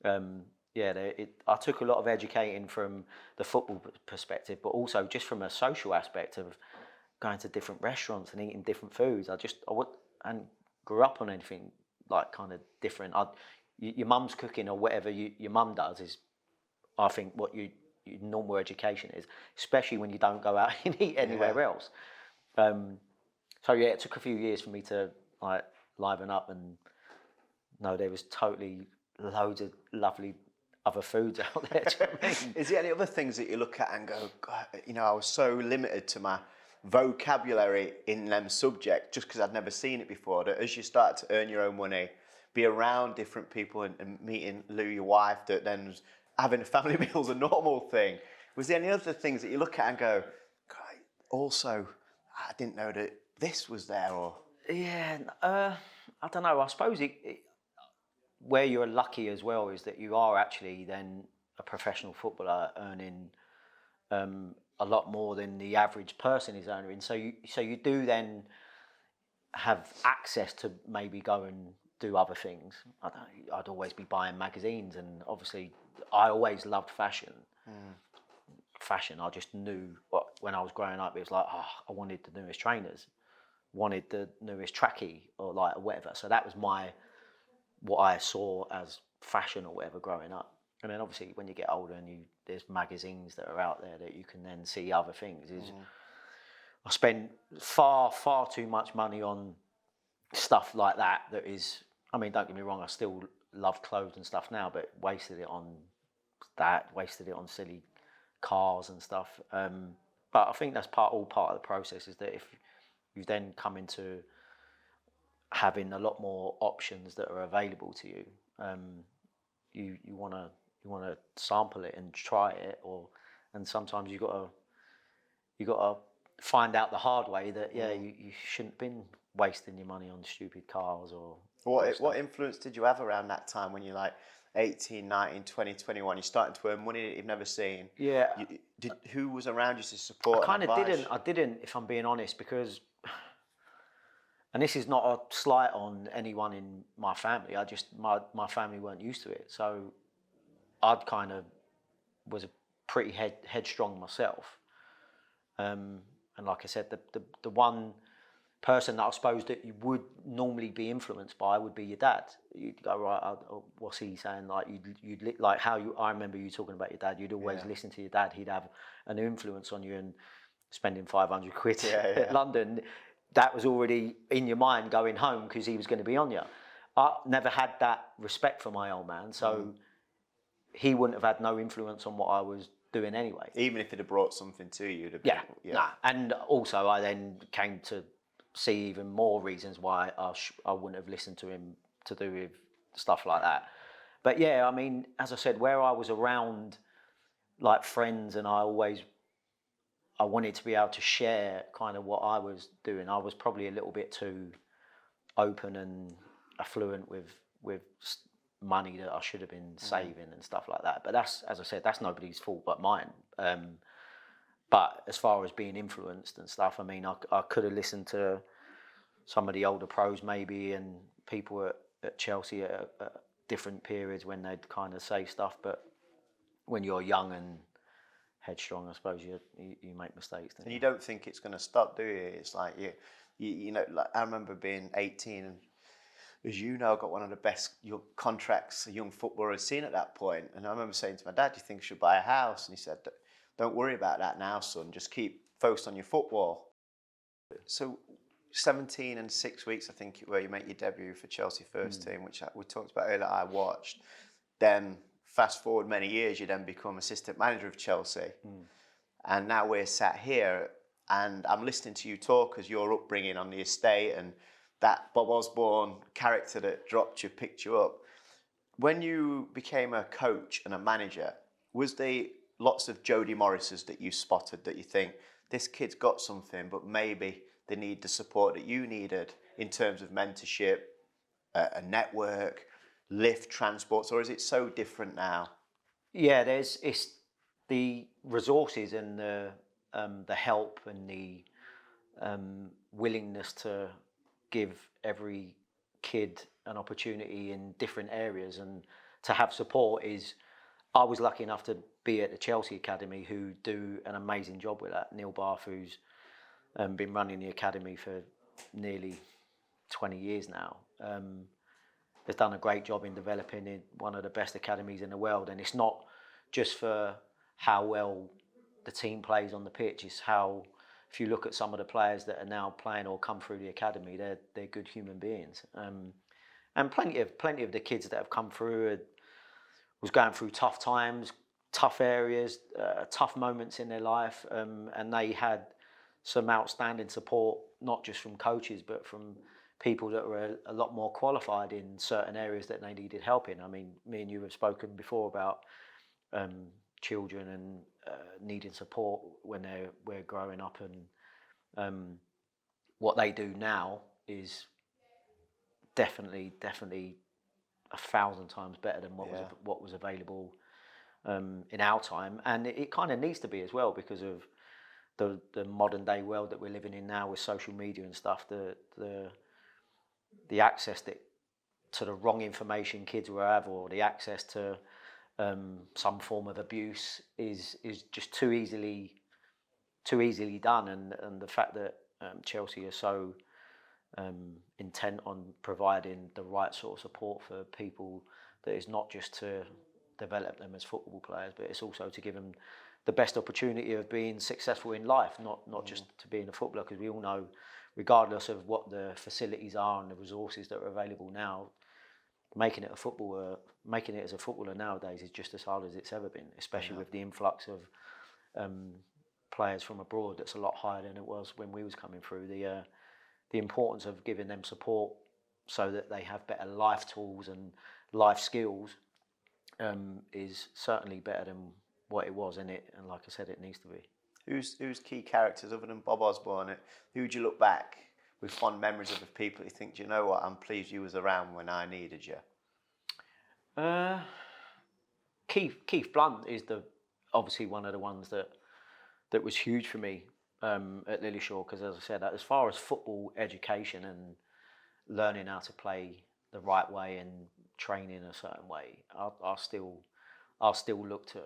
Speaker 2: I took a lot of educating from the football perspective, but also just from a social aspect of going to different restaurants and eating different foods. I and grew up on anything like kind of different. Your mum's cooking or whatever your mum does is, I think, what your normal education is, especially when you don't go out and eat anywhere else. It took a few years for me to like liven up and know there was totally loads of lovely other foods out there. Do you know what I mean?
Speaker 1: Is there any other things that you look at and go, God, I was so limited to my vocabulary in them subjects just because I'd never seen it before, that as you start to earn your own money, be around different people and meeting Lou, your wife, that then was having a family meal is a normal thing. Was there any other things that you look at and go, God, also, I didn't know that this was there? Or
Speaker 2: I don't know. I suppose where you're lucky as well is that you are actually then a professional footballer earning a lot more than the average person is earning. So you do then have access to maybe go and do other things. I'd always be buying magazines, and obviously I always loved fashion. Fashion, I just knew when I was growing up, it was like, I wanted the newest trainers, wanted the newest trackie or like whatever. So that was what I saw as fashion or whatever growing up. And then obviously when you get older and there's magazines that are out there that you can then see other things. I spend far too much money on stuff like that is, I mean, don't get me wrong, I still love clothes and stuff now, but wasted it on silly cars and stuff. But I think that's all part of the process, is that if you then come into having a lot more options that are available to you, you want to sample it and try it, and sometimes you got to find out the hard way that you shouldn't have been wasting your money on stupid cars or
Speaker 1: what influence did you have around that time when you're like 18, 19, 20, 21, you're starting to earn money that you've never seen? Who was around you to support?
Speaker 2: I didn't, if I'm being honest, because, and this is not a slight on anyone in my family, my family weren't used to it, so I'd kind of was a pretty headstrong myself, and like I said, the one person that I suppose that you would normally be influenced by would be your dad. You'd go, right, what's he saying? Like you'd like I remember you talking about your dad. You'd always listen to your dad. He'd have an influence on you, and spending 500 quid at London, that was already in your mind going home because he was going to be on you. I never had that respect for my old man, so he wouldn't have had no influence on what I was doing anyway.
Speaker 1: Even if it had brought something to you.
Speaker 2: And also I then came to see even more reasons why I wouldn't have listened to him to do with stuff like that. But I mean, as I said, where I was around like friends, and I wanted to be able to share kind of what I was doing. I was probably a little bit too open and affluent with money that I should have been saving and stuff like that. But that's, as I said, that's nobody's fault but mine. But as far as being influenced and stuff, I mean, I could have listened to some of the older pros maybe, and people at Chelsea at different periods when they'd kind of say stuff. But when you're young and headstrong, I suppose you make mistakes.
Speaker 1: And you don't think it's going to stop, do you? It's like you know, like I remember being 18 and, as you know, I got one of the best contracts a young footballer had seen at that point. And I remember saying to my dad, "Do you think you should buy a house?" And he said, "Don't worry about that now, son. Just keep focused on your football." So 17 and 6 weeks, I think, where you make your debut for Chelsea first team, which we talked about earlier, I watched. Then fast forward many years, you then become assistant manager of Chelsea. And now we're sat here and I'm listening to you talk as your upbringing on the estate and that Bob Osborne character that dropped you, picked you up. When you became a coach and a manager, was there lots of Jody Morrises that you spotted that you think, this kid's got something, but maybe they need the support that you needed in terms of mentorship, a network, lift, transports, or is it so different now?
Speaker 2: Yeah, it's the resources and the help and the willingness to give every kid an opportunity in different areas and to have support is. I was lucky enough to be at the Chelsea Academy, who do an amazing job with that. Neil Barth, who's been running the academy for nearly 20 years now, has done a great job in developing one of the best academies in the world. And it's not just for how well the team plays on the pitch, it's how, if you look at some of the players that are now playing or come through the academy, they're good human beings. And plenty of the kids that have come through was going through tough times, tough areas, tough moments in their life, and they had some outstanding support, not just from coaches, but from people that were a lot more qualified in certain areas that they needed help in. I mean, me and you have spoken before about children and needing support when we're growing up, and what they do now is definitely 1,000 times better than what was available in our time, and it kind of needs to be as well because of the modern day world that we're living in now with social media and stuff. The access to the wrong information kids will have, or the access to some form of abuse is just too easily done, and the fact that Chelsea are so intent on providing the right sort of support for people, that is not just to develop them as football players, but it's also to give them the best opportunity of being successful in life, not just to being a footballer, because we all know, regardless of what the facilities are and the resources that are available now, making it as a footballer nowadays is just as hard as it's ever been, especially with the influx of players from abroad that's a lot higher than it was when we was coming through. The importance of giving them support so that they have better life tools and life skills is certainly better than what it was, and like I said, it needs to be.
Speaker 1: Who's key characters other than Bob Osborne? Who would you look back with fond memories of the people you think, do you know what, I'm pleased you was around when I needed you?
Speaker 2: Keith Blunt is obviously one of the ones that was huge for me at Lilleshall, because as I said, as far as football education and learning how to play the right way and training a certain way, I'll still look to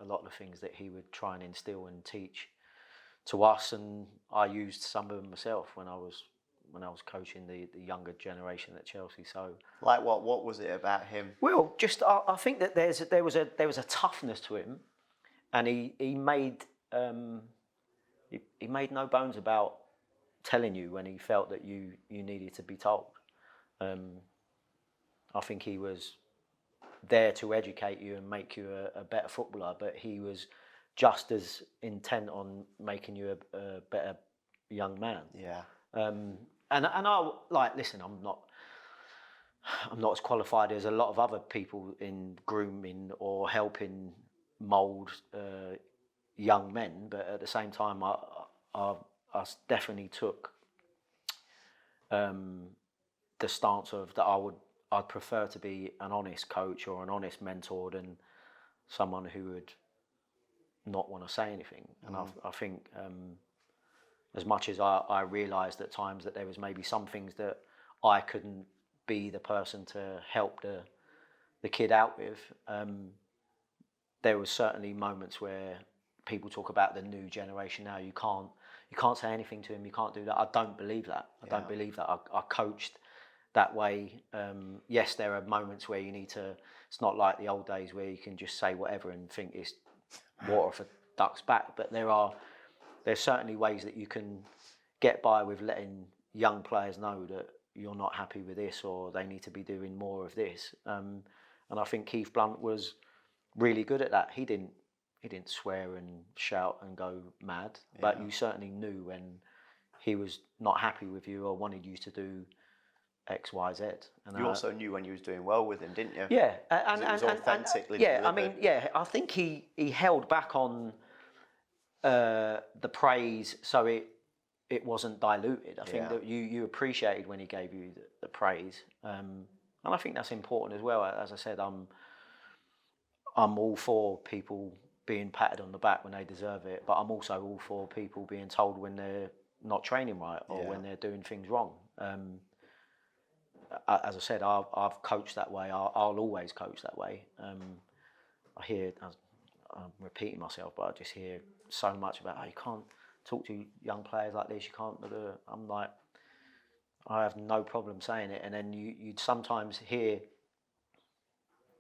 Speaker 2: a lot of the things that he would try and instill and teach to us, and I used some of them myself when I was coaching the younger generation at Chelsea. So, like
Speaker 1: what was it about him?
Speaker 2: Well, just I think that there was a toughness to him, and he made no bones about telling you when he felt that you needed to be told. I think he was there to educate you and make you a better footballer, but he was just as intent on making you a better young man.
Speaker 1: Yeah.
Speaker 2: And I listen, I'm not as qualified as a lot of other people in grooming or helping mould young men, but at the same time, I definitely took the stance of that I'd prefer to be an honest coach or an honest mentor than someone who would not want to say anything. And I think as much as I realised at times that there was maybe some things that I couldn't be the person to help the kid out with, there was certainly moments where people talk about the new generation now. You can't say anything to him. You can't do that. I don't believe that. I don't believe that. I coached that way. Yes, there are moments where you need to. It's not like the old days where you can just say whatever and think it's water for ducks back. But there's certainly ways that you can get by with letting young players know that you're not happy with this or they need to be doing more of this. And I think Keith Blunt was really good at that. He didn't swear and shout and go mad, but you certainly knew when he was not happy with you or wanted you to do X, Y, Z. And
Speaker 1: you also knew when you was doing well with him, didn't you?
Speaker 2: Yeah,
Speaker 1: and it was authentically
Speaker 2: yeah.
Speaker 1: delivered.
Speaker 2: I think he held back on the praise, so it wasn't diluted. I think that you appreciated when he gave you the praise, and I think that's important as well. As I said, I'm all for people being patted on the back when they deserve it, but I'm also all for people being told when they're not training right or when they're doing things wrong. As I said, I've coached that way. I'll always coach that way. I hear, I'm repeating myself, but I just hear so much about, oh, you can't talk to young players like this. You can't. I'm like, I have no problem saying it. And then you'd sometimes hear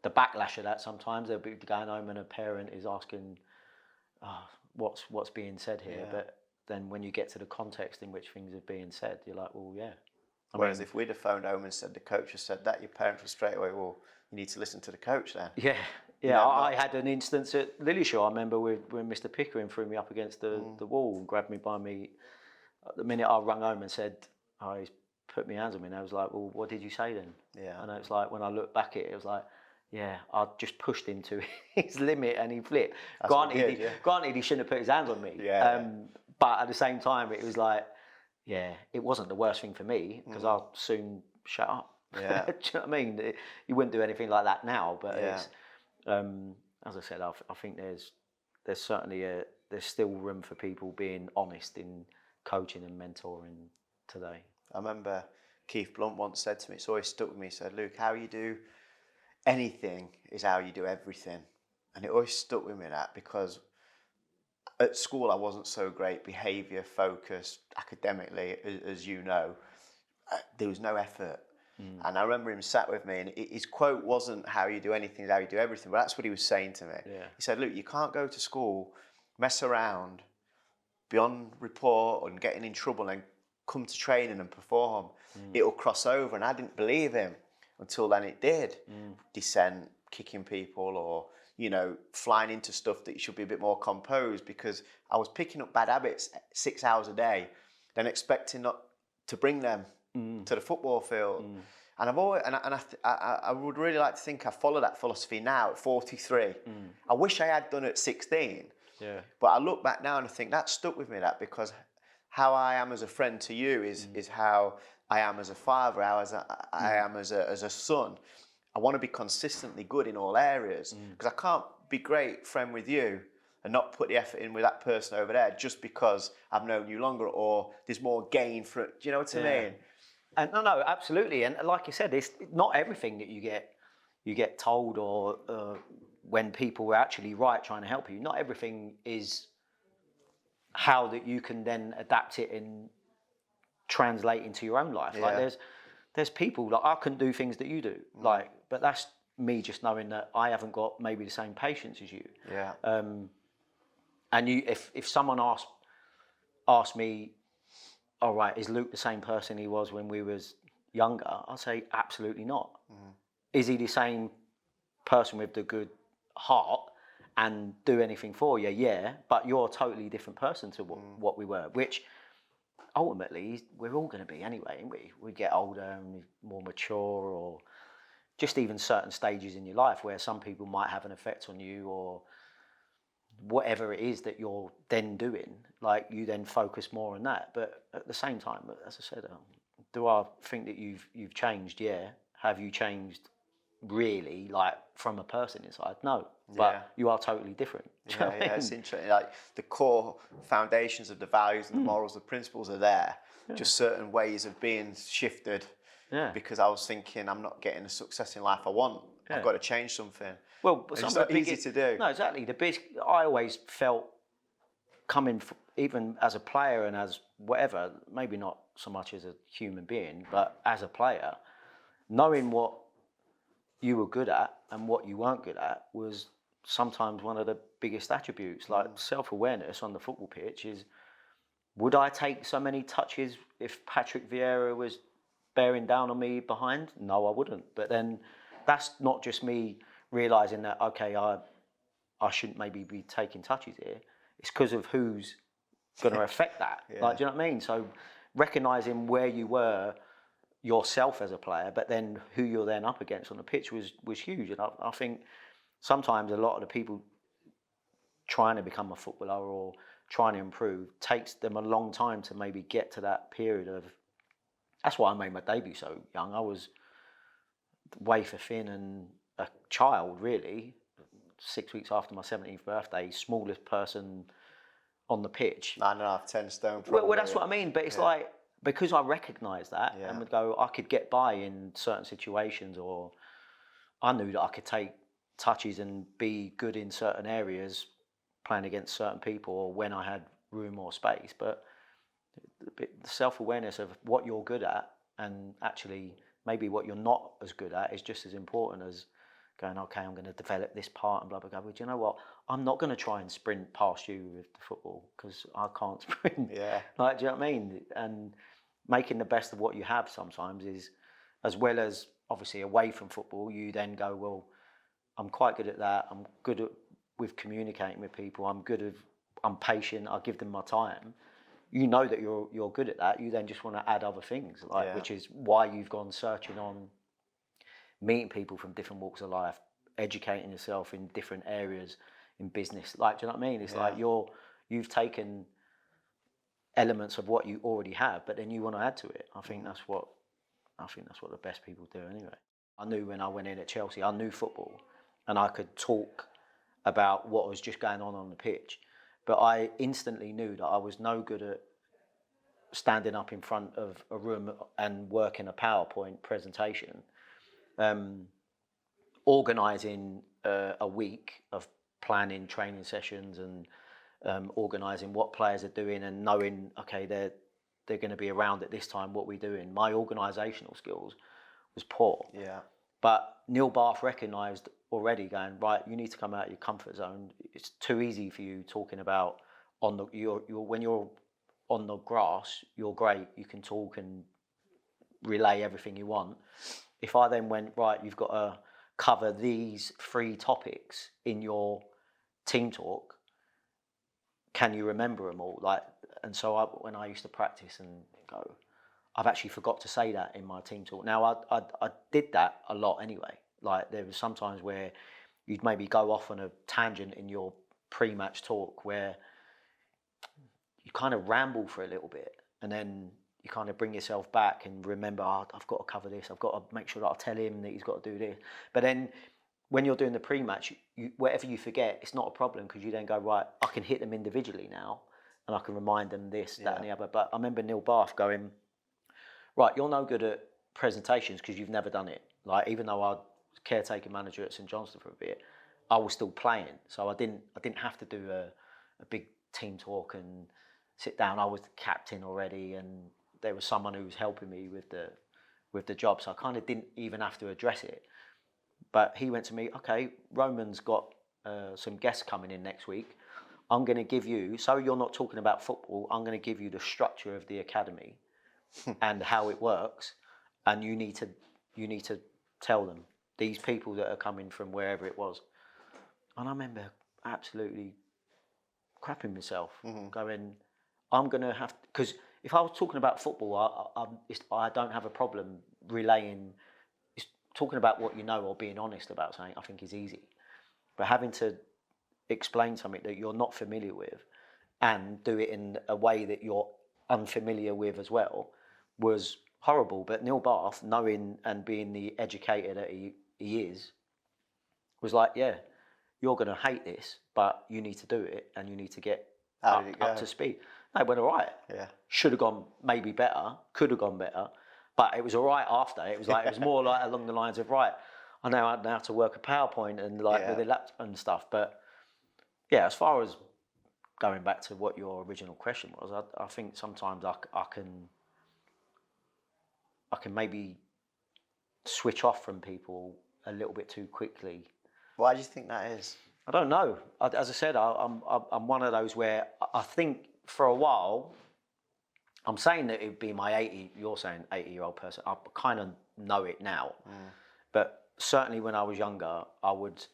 Speaker 2: the backlash of that. Sometimes they'll be going home and a parent is asking, oh, what's being said here. Yeah. But then when you get to the context in which things are being said, you're like, well, yeah.
Speaker 1: Whereas if we'd have phoned home and said the coach has said that, your parents would straight away, well, you need to listen to the coach then.
Speaker 2: Yeah. Yeah, I had an instance at Lillishall, I remember, when Mr. Pickering threw me up against the wall and grabbed me by me. The minute I rung home and said, oh, he's put my hands on me, and I was like, well, what did you say then?
Speaker 1: Yeah.
Speaker 2: And it's like, when I look back at it, it was like, yeah, I just pushed him to his limit and he flipped. Granted, he shouldn't have put his hands on me. But at the same time, it was like, yeah, it wasn't the worst thing for me because I'll soon shut up.
Speaker 1: Yeah.
Speaker 2: Do you know what I mean? You wouldn't do anything like that now, but it's... as I said, I think there's certainly there's still room for people being honest in coaching and mentoring today.
Speaker 1: I remember Keith Blunt once said to me, it's always stuck with me, he said, Luke, how you do anything is how you do everything. And it always stuck with me, that, because at school I wasn't so great behaviour focused academically, as you know. There was no effort. And I remember him sat with me, and his quote wasn't how you do anything is how you do everything, but that's what he was saying to me. Yeah. He said, look, you can't go to school, mess around, be on report and getting in trouble and come to training and perform. It'll cross over. And I didn't believe him until then it did. Dissent, kicking people, or, you know, flying into stuff that you should be a bit more composed, because I was picking up bad habits 6 hours a day, then expecting not to bring them to the football field. And I've always, I would really like to think I follow that philosophy now at 43. I wish I had done it at 16. Yeah. But I look back now and I think that stuck with me, that, because how I am as a friend to you is how I am as a father, how I am as a son. I want to be consistently good in all areas, because I can't be great friend with you and not put the effort in with that person over there just because I've known you longer or there's more gain for it. Do you know what I mean?
Speaker 2: And no, absolutely. And like you said, it's not everything that you get told, or when people are actually right trying to help you. Not everything is how that you can then adapt it and translate into your own life. Yeah. Like there's people, like, I couldn't do things that you do, like, but that's me just knowing that I haven't got maybe the same patience as you. Yeah. And if someone asked me, all right, is Luke the same person he was when we was younger? I'll say absolutely not. Is he the same person with the good heart and do anything for you? Yeah, but you're a totally different person to what we were, which ultimately we're all going to be anyway. We get older and more mature, or just even certain stages in your life where some people might have an effect on you, or whatever it is that you're then doing, like, you then focus more on that. But at the same time, as I said, do I think that you've changed? Yeah. Have you changed really, like, from a person inside? No. But you are totally different.
Speaker 1: Yeah, it's interesting. Like, the core foundations of the values and the morals, the principles are there. Yeah. Just certain ways of being shifted. Yeah. Because I was thinking, I'm not getting the success in life I want. Yeah. I've got to change something.
Speaker 2: Well,
Speaker 1: it's not easy to do.
Speaker 2: No, exactly. I always felt, coming even as a player and as whatever, maybe not so much as a human being, but as a player, knowing what you were good at and what you weren't good at was sometimes one of the biggest attributes. Like, self-awareness on the football pitch Would I take so many touches if Patrick Vieira was bearing down on me behind? No, I wouldn't. But then that's not just me realising that, okay, I shouldn't maybe be taking touches here. It's because of who's going to affect that.
Speaker 1: Yeah.
Speaker 2: Like, do you know what I mean? So recognising where you were yourself as a player, but then who you're then up against on the pitch was huge. And I think sometimes a lot of the people trying to become a footballer or trying to improve takes them a long time to maybe get to that period of. That's why I made my debut so young. I was wafer thin and a child, really. 6 weeks after my 17th birthday, smallest person on the pitch.
Speaker 1: 9.5, 10 stone. Probably,
Speaker 2: Well, that's what I mean. But it's like, because I recognised that and would go, I could get by in certain situations, or I knew that I could take touches and be good in certain areas, playing against certain people, or when I had room or space. But the self-awareness of what you're good at, and actually maybe what you're not as good at, is just as important as going, okay, I'm going to develop this part and blah, blah, blah. But you know what? I'm not going to try and sprint past you with the football because I can't sprint.
Speaker 1: Yeah.
Speaker 2: Like, do you know what I mean? And making the best of what you have sometimes is, as well as obviously away from football, you then go, well, I'm quite good at that. I'm good with communicating with people. I'm patient. I give them my time. You know that you're good at that. You then just want to add other things, which is why you've gone searching on meeting people from different walks of life, educating yourself in different areas in business. Like, do you know what I mean? It's like you've taken elements of what you already have, but then you want to add to it. I think that's what the best people do anyway. I knew when I went in at Chelsea, I knew football, and I could talk about what was just going on the pitch, but I instantly knew that I was no good at standing up in front of a room and working a PowerPoint presentation. Organising a week of planning training sessions and organising what players are doing and knowing, okay, they're going to be around at this time, what we're doing. My organisational skills was poor.
Speaker 1: Yeah.
Speaker 2: But Neil Bath recognised already, going, right, you need to come out of your comfort zone. It's too easy for you talking about when you're on the grass, you're great. You can talk and relay everything you want. If I then went, right, you've got to cover these 3 topics in your team talk, can you remember them all? And so when I used to practice and go, I've actually forgot to say that in my team talk. Now, I did that a lot anyway. Like, there was sometimes where you'd maybe go off on a tangent in your pre-match talk where you kind of ramble for a little bit, and then you kind of bring yourself back and remember, I've got to cover this. I've got to make sure that I tell him that he's got to do this. But then when you're doing the pre-match, whatever you forget, it's not a problem, because you then go, right, I can hit them individually now and I can remind them this, that and the other. But I remember Neil Bath going, right, you're no good at presentations because you've never done it. Like, even though I was caretaker manager at St Johnstone for a bit, I was still playing. So I didn't have to do a big team talk and sit down. I was the captain already, and there was someone who was helping me with the job, so I kind of didn't even have to address it. But he went to me, okay, Roman's got some guests coming in next week. I'm going to give you, so you're not talking about football, I'm going to give you the structure of the academy and how it works, and you need to tell them, these people that are coming from wherever it was. And I remember absolutely crapping myself, going, I'm going to have to, because if I was talking about football, I don't have a problem relaying. Talking about what you know or being honest about something, I think, is easy. But having to explain something that you're not familiar with and do it in a way that you're unfamiliar with as well was horrible. But Neil Bath, knowing and being the educator that he is, was like, yeah, you're going to hate this, but you need to do it and you need to get up to speed. No, it went all right.
Speaker 1: Yeah.
Speaker 2: Should have gone maybe better, could have gone better, but it was all right after. It was like, it was more like along the lines of, right, I know how to work a PowerPoint and with the laptop and stuff. But yeah, as far as going back to what your original question was, I think sometimes I can maybe switch off from people a little bit too quickly.
Speaker 1: Why do you think that is?
Speaker 2: I don't know. As I said, I'm one of those where I think for a while I'm saying that it would be my 80. You're saying 80-year-old person. I kind of know it now, but certainly when I was younger, I would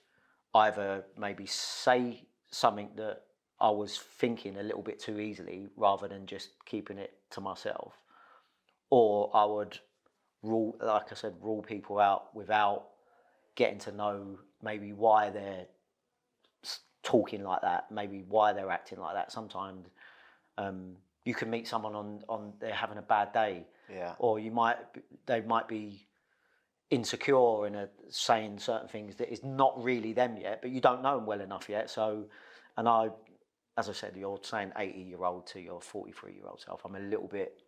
Speaker 2: either maybe say something that I was thinking a little bit too easily, rather than just keeping it to myself, or I would rule, like I said, rule people out without getting to know maybe why they're talking like that, maybe why they're acting like that. Sometimes you can meet someone on they're having a bad day, or they might be insecure and are saying certain things that is not really them yet, but you don't know them well enough yet. So, and as I said, you're saying 80-year-old to your 43-year-old self. I'm a little bit.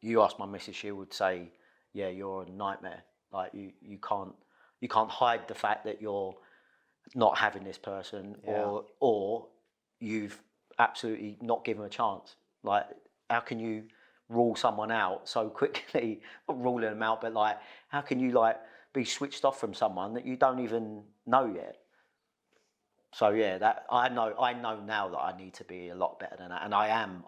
Speaker 2: You ask my missus, she would say, "Yeah, you're a nightmare. Like you can't hide the fact that you're not having this person, or you've absolutely not given them a chance. Like, how can you rule someone out so quickly? Not ruling them out, but like, how can you like be switched off from someone that you don't even know yet?" So yeah, that I know now that I need to be a lot better than that, and I am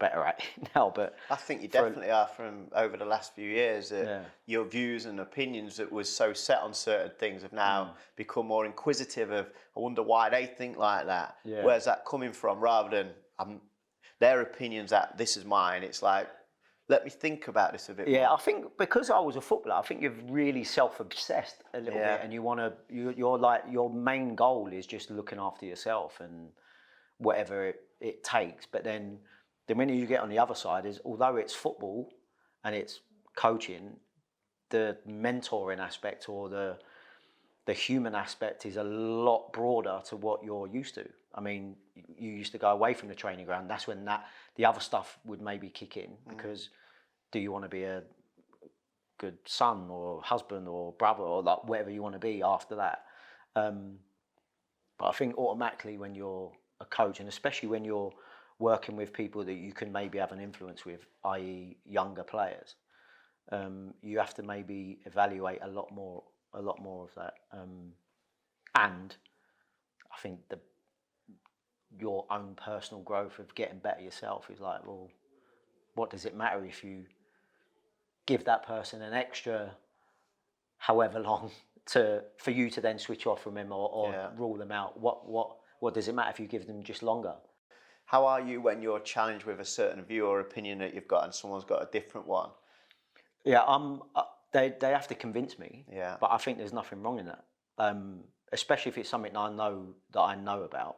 Speaker 2: better at it now. But
Speaker 1: I think you definitely are, from over the last few years. That your views and opinions that was so set on certain things have now become more inquisitive of, I wonder why they think like that.
Speaker 2: Yeah.
Speaker 1: Where's that coming from? Rather than their opinions that this is mine. It's like, let me think about this a bit more.
Speaker 2: Yeah, I think because I was a footballer, I think you're really self-obsessed a little bit, and you're like, your main goal is just looking after yourself and whatever it takes. But then the minute you get on the other side is, although it's football and it's coaching, the mentoring aspect or the human aspect is a lot broader to what you're used to. I mean, you used to go away from the training ground. That's when the other stuff would maybe kick in, because do you want to be a good son or husband or brother or like whatever you want to be after that? But I think automatically when you're a coach, and especially when you're working with people that you can maybe have an influence with, i.e. younger players, you have to maybe evaluate a lot more of that. And I think your own personal growth of getting better yourself is like, well, what does it matter if you give that person an extra however long for you to then switch off from him or rule them out? What does it matter if you give them just longer?
Speaker 1: How are you when you're challenged with a certain view or opinion that you've got and someone's got a different one?
Speaker 2: Yeah, they have to convince me.
Speaker 1: Yeah.
Speaker 2: But I think there's nothing wrong in that, especially if it's something I know about.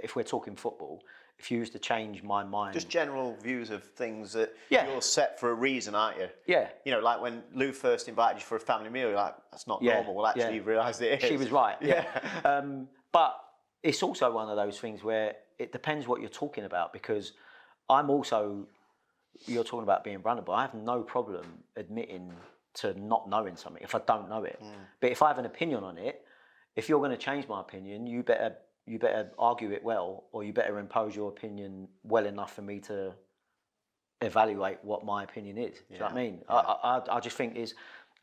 Speaker 2: If we're talking football, if you used to change my mind,
Speaker 1: just general views of things that you're set for a reason, aren't you?
Speaker 2: Yeah.
Speaker 1: You know, like when Lou first invited you for a family meal, you're like, that's not normal. Well, actually, you've realised it is.
Speaker 2: She was right. Yeah. But it's also one of those things where it depends what you're talking about, because you're talking about being vulnerable. I have no problem admitting to not knowing something if I don't know it. But if I have an opinion on it, if you're going to change my opinion, you better argue it well, or you better impose your opinion well enough for me to evaluate what my opinion is. Do you know what I mean? Yeah. I just think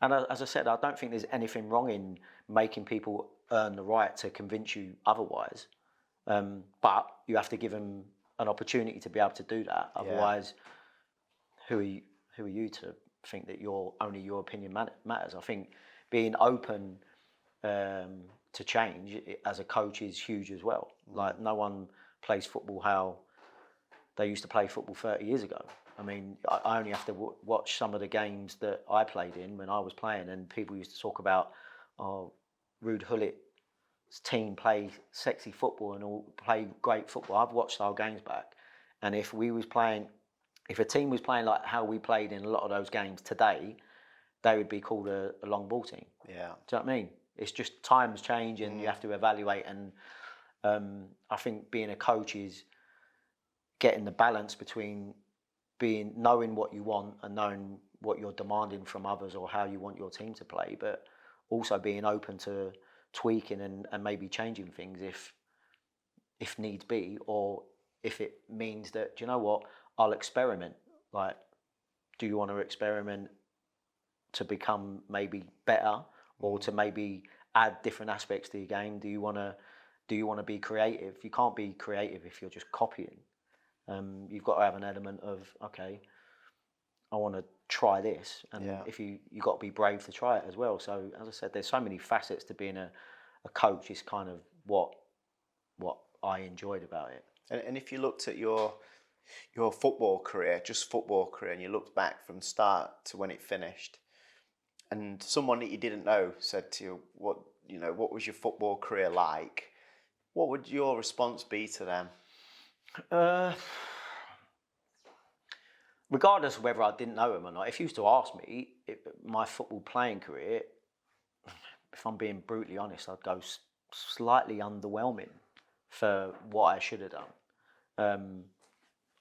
Speaker 2: and as I said, I don't think there's anything wrong in making people earn the right to convince you otherwise. But you have to give them an opportunity to be able to do that. Otherwise, who are you to think that only your opinion matters? I think being open to change as a coach is huge as well. Like, no one plays football how they used to play football 30 years ago. I mean, I only have to watch some of the games that I played in when I was playing, and people used to talk about, Ruud Gullit's team play sexy football and all play great football. I've watched our games back, and if a team was playing like how we played in a lot of those games today, they would be called a long ball team. Yeah. Do you know what I mean? It's just times change, and you have to evaluate. And I think being a coach is getting the balance between knowing what you want and knowing what you're demanding from others or how you want your team to play, but also being open to tweaking and maybe changing things if needs be, or if it means that, do you know what, I'll experiment. Like, do you want to experiment to become maybe better, or to maybe add different aspects to your game? Do you want to be creative? You can't be creative if you're just copying. You've got to have an element of, okay, I want to try this, and if you've got to be brave to try it as well. So as I said, there's so many facets to being a coach. Is kind of what I enjoyed about it.
Speaker 1: And if you looked at your football career, just football career, and you looked back from start to when it finished, and someone that you didn't know said to you, what was your football career like? What would your response be to them?
Speaker 2: Regardless of whether I didn't know him or not, if you used to ask me my football playing career, if I'm being brutally honest, I'd go slightly underwhelming for what I should have done.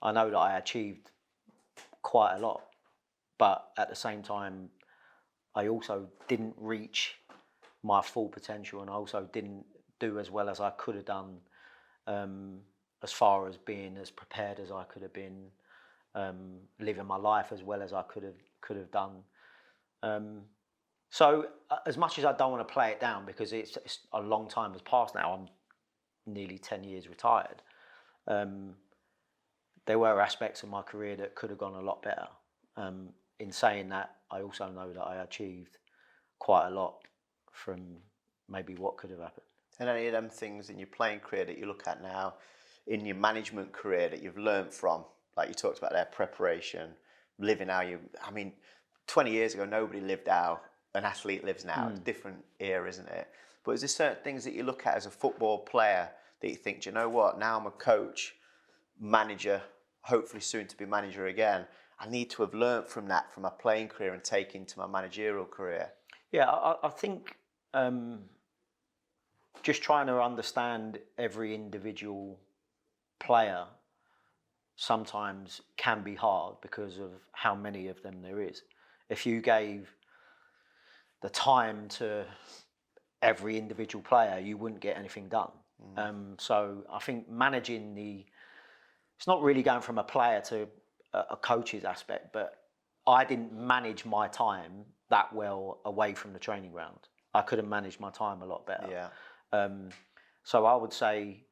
Speaker 2: I know that I achieved quite a lot, but at the same time, I also didn't reach my full potential, and I also didn't do as well as I could have done, as far as being as prepared as I could have been, living my life as well as I could have done. So as much as I don't want to play it down, because it's a long time has passed now, I'm nearly 10 years retired. There were aspects of my career that could have gone a lot better. In saying that, I also know that I achieved quite a lot from maybe what could have happened.
Speaker 1: And any of them things in your playing career that you look at now, in your management career that you've learned from, like you talked about their preparation, living how 20 years ago, nobody lived how an athlete lives now. It's a different era, isn't it? But is there certain things that you look at as a football player that you think, do you know what, now I'm a coach, manager, hopefully soon to be manager again, I need to have learnt from that, from my playing career, and take into my managerial career?
Speaker 2: Yeah, I think just trying to understand every individual player sometimes can be hard because of how many of them there is. If you gave the time to every individual player, you wouldn't get anything done. So I think managing it's not really going from a player to a coach's aspect, but I didn't manage my time that well away from the training ground. I could have managed my time a lot better.
Speaker 1: Yeah.
Speaker 2: So I would say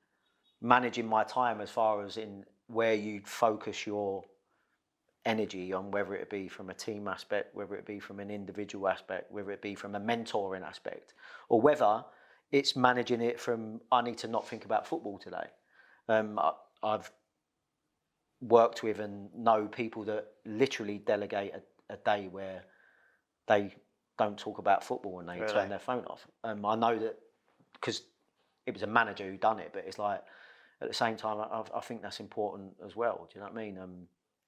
Speaker 2: managing my time as far as in where you'd focus your energy on, whether it be from a team aspect, whether it be from an individual aspect, whether it be from a mentoring aspect, or whether it's managing it from, I need to not think about football today. I've worked with and know people that literally delegate a day where they don't talk about football and they turn their phone off. I know that because it was a manager who done it, but it's like, at the same time, I think that's important as well. Do you know what I mean?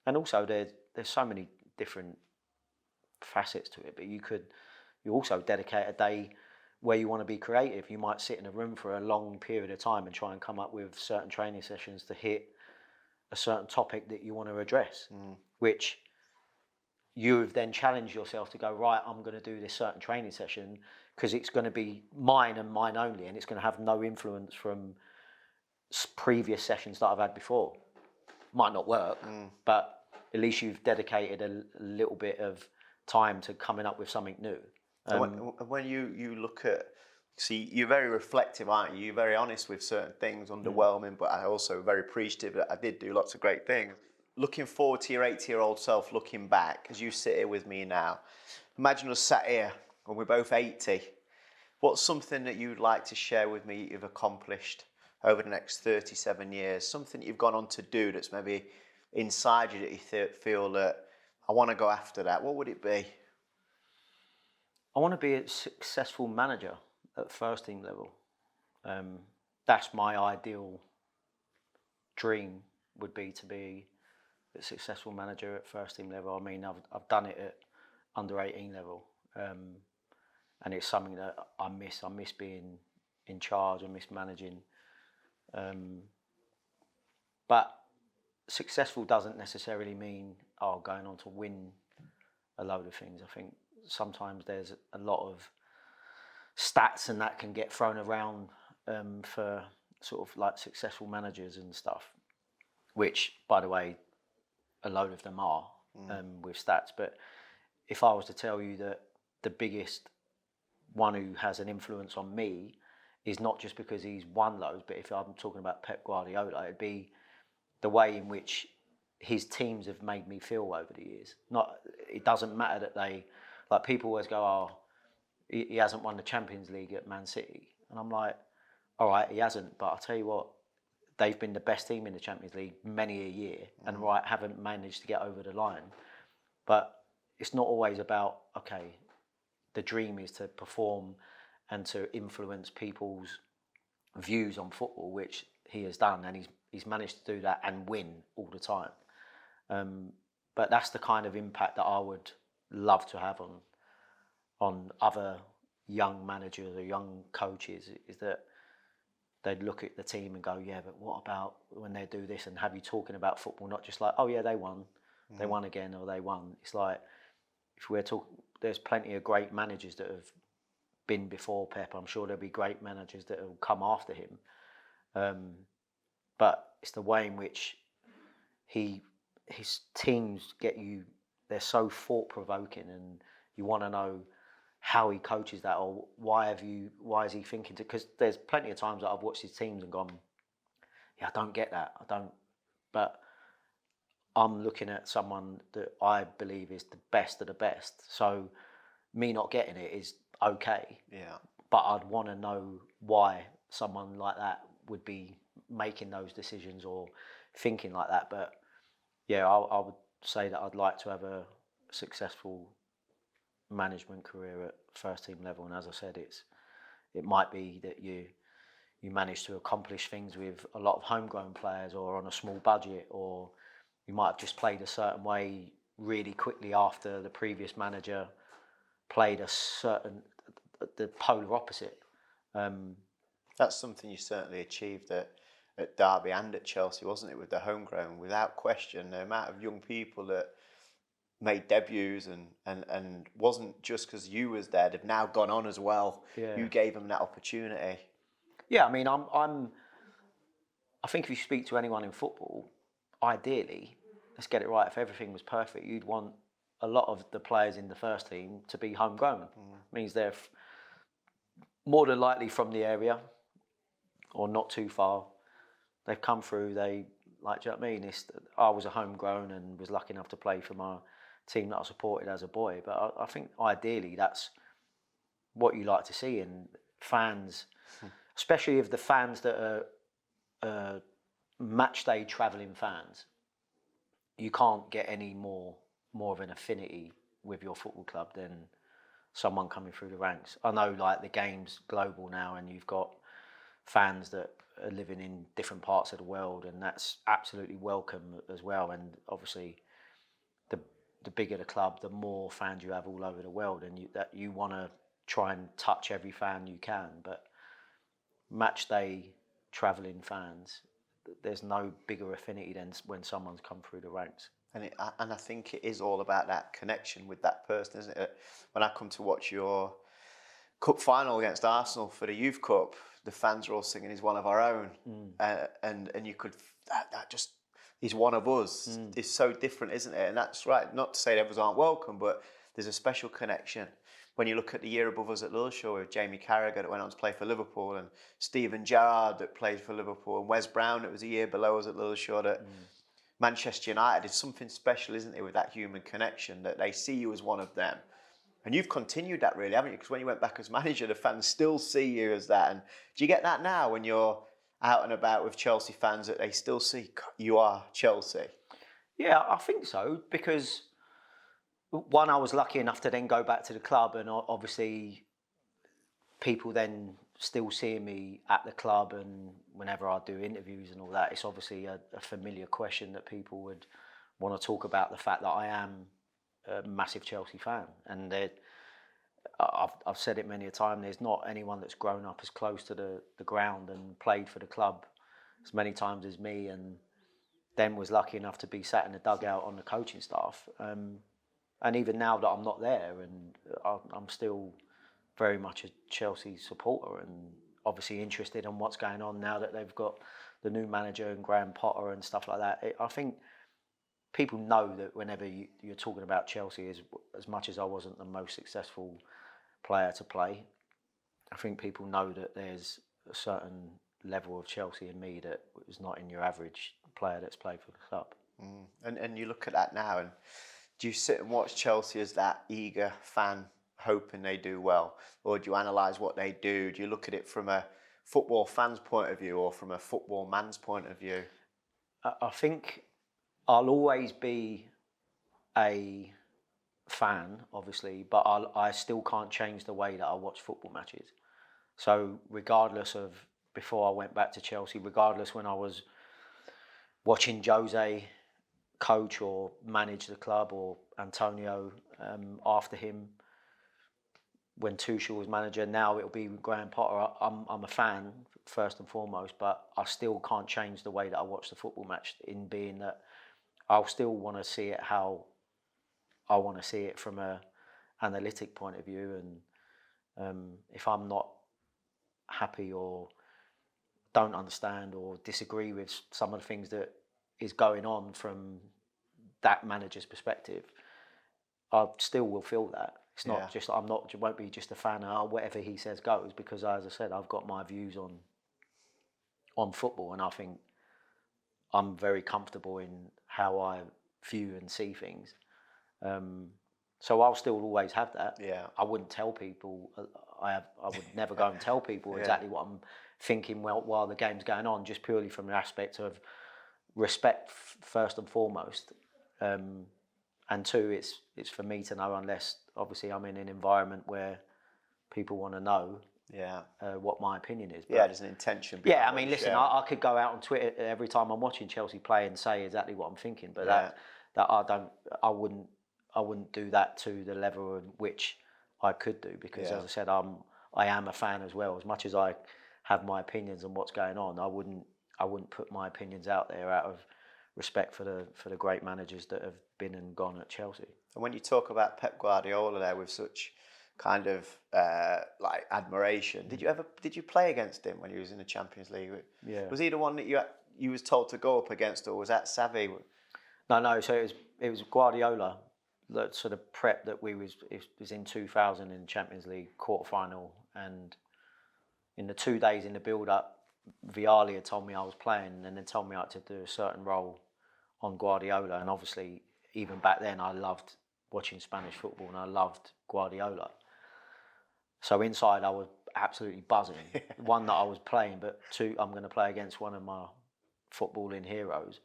Speaker 2: And also there's so many different facets to it, but you also dedicate a day where you want to be creative. You might sit in a room for a long period of time and try and come up with certain training sessions to hit a certain topic that you want to address, which you've then challenged yourself to go, right, I'm going to do this certain training session because it's going to be mine and mine only, and it's going to have no influence from previous sessions that I've had before. Might not work, but at least you've dedicated a little bit of time to coming up with something new.
Speaker 1: When you look at, see, you're very reflective, aren't you? You're very honest with certain things, underwhelming, but I also very appreciative that I did do lots of great things. Looking forward to your 80-year-old self, looking back, as you sit here with me now, imagine us sat here when we're both 80. What's something that you'd like to share with me you've accomplished over the next 37 years? Something you've gone on to do that's maybe inside you that you feel that I want to go after that. What would it be?
Speaker 2: I want to be a successful manager at first team level. That's my ideal dream, would be to be a successful manager at first team level. I mean, I've done it at under 18 level, and it's something that I miss. I miss being in charge. I miss managing. But successful doesn't necessarily mean going on to win a load of things. I think sometimes there's a lot of stats and that can get thrown around for sort of like successful managers and stuff, which, by the way, a load of them are with stats. But if I was to tell you that the biggest one who has an influence on me is not just because he's won loads, but if I'm talking about Pep Guardiola, it'd be the way in which his teams have made me feel over the years. It doesn't matter that like people always go, oh, he hasn't won the Champions League at Man City. And I'm like, all right, he hasn't, but I'll tell you what, they've been the best team in the Champions League many a year and haven't managed to get over the line. But it's not always about, okay, the dream is to perform and to influence people's views on football, which he has done, and he's managed to do that and win all the time. But that's the kind of impact that I would love to have on other young managers or young coaches, is that they'd look at the team and go, yeah, but what about when they do this, and have you talking about football, not just like, oh yeah, they won again, or they won. It's like, if we're talking, there's plenty of great managers that have been before Pep. I'm sure there'll be great managers that will come after him. But it's the way in which his teams get you, they're so thought-provoking, and you want to know how he coaches that, or why is he thinking to, because there's plenty of times that I've watched his teams and gone, yeah, I don't get that, but I'm looking at someone that I believe is the best of the best, so me not getting it is okay.
Speaker 1: Yeah.
Speaker 2: But I'd want to know why someone like that would be making those decisions or thinking like that. But yeah, I would say that I'd like to have a successful management career at first team level. And as I said, it might be that you manage to accomplish things with a lot of homegrown players or on a small budget, or you might have just played a certain way really quickly after the previous manager played the polar opposite.
Speaker 1: That's something you certainly achieved at Derby and at Chelsea, wasn't it, with the homegrown? Without question, the amount of young people that made debuts and wasn't just because you was there, they've now gone on as well.
Speaker 2: Yeah.
Speaker 1: You gave them that opportunity.
Speaker 2: Yeah, I mean, I think if you speak to anyone in football, ideally, let's get it right, if everything was perfect, you'd want a lot of the players in the first team to be homegrown. Means they're more than likely from the area or not too far. They've come through, do you know what I mean? I was a homegrown and was lucky enough to play for my team that I supported as a boy. But I think ideally that's what you like to see in fans, especially if the fans that are match day travelling fans. You can't get any more of an affinity with your football club than someone coming through the ranks. I know, like, the game's global now, and you've got fans that are living in different parts of the world, and that's absolutely welcome as well. And obviously, the bigger the club, the more fans you have all over the world, and you want to try and touch every fan you can. But match day travelling fans, there's no bigger affinity than when someone's come through the ranks.
Speaker 1: And I think it is all about that connection with that person, isn't it? When I come to watch your cup final against Arsenal for the Youth Cup, the fans are all singing "He's one of our own," and you could that just "He's one of us" is so different, isn't it? And that's right. Not to say that others aren't welcome, but there's a special connection. When you look at the year above us at Lilleshall with Jamie Carragher that went on to play for Liverpool, and Steven Gerrard that played for Liverpool, and Wes Brown that was a year below us at Lilleshall at Manchester United, is something special, isn't it, with that human connection, that they see you as one of them. And you've continued that, really, haven't you? Because when you went back as manager, the fans still see you as that. And do you get that now when you're out and about with Chelsea fans, that they still see you are Chelsea?
Speaker 2: Yeah, I think so, because one, I was lucky enough to then go back to the club, and obviously people then still seeing me at the club, and whenever I do interviews and all that, it's obviously a familiar question that people would want to talk about, the fact that I am a massive Chelsea fan. And I've said it many a time, there's not anyone that's grown up as close to the ground and played for the club as many times as me, and then was lucky enough to be sat in the dugout on the coaching staff. And even now that I'm not there, and I'm still very much a Chelsea supporter, and obviously interested in what's going on now that they've got the new manager and Graham Potter and stuff like that. I think people know that whenever you're talking about Chelsea, as much as I wasn't the most successful player to play, I think people know that there's a certain level of Chelsea in me that was not in your average player that's played for the club.
Speaker 1: And you look at that now, and do you sit and watch Chelsea as that eager fan, hoping they do well, or do you analyse what they do? Do you look at it from a football fan's point of view or from a football man's point of view?
Speaker 2: I think I'll always be a fan, obviously, but I still can't change the way that I watch football matches. So regardless of before I went back to Chelsea, regardless when I was watching Jose coach or manage the club, or Antonio after him when Tuchel was manager, now it'll be Graham Potter. I'm a fan first and foremost, but I still can't change the way that I watch the football match, in being that I'll still want to see it how I want to see it from a analytic point of view. And if I'm not happy or don't understand or disagree with some of the things that is going on from that manager's perspective, I still will feel that. It's not just, it won't be just a fan of whatever he says goes, because as I said, I've got my views on football, and I think I'm very comfortable in how I view and see things. So I'll still always have that.
Speaker 1: Yeah.
Speaker 2: I wouldn't tell people. I would never go and tell people exactly what I'm thinking while the game's going on, just purely from the aspect of respect first and foremost. And two, it's for me to know, unless obviously I'm in an environment where people want to know what my opinion is. But,
Speaker 1: there's an intention.
Speaker 2: Yeah, I mean, listen, I could go out on Twitter every time I'm watching Chelsea play and say exactly what I'm thinking, but I wouldn't do that to the level in which I could do, because as I said, I am a fan as well. As much as I have my opinions on what's going on, I wouldn't put my opinions out there out of respect for the great managers that have been and gone at Chelsea.
Speaker 1: And when you talk about Pep Guardiola there with such kind of like admiration, did you play against him when he was in the Champions League?
Speaker 2: Yeah.
Speaker 1: Was he the one that you was told to go up against, or was that Xavi?
Speaker 2: No. So it was Guardiola. That sort of prep that it was in 2000 in Champions League quarter-final, and in the 2 days in the build-up, Vialli had told me I was playing, and then told me I had to do a certain role on Guardiola. And obviously, even back then, I loved watching Spanish football, and I loved Guardiola. So inside, I was absolutely buzzing. One, that I was playing, but two, I'm going to play against one of my footballing heroes.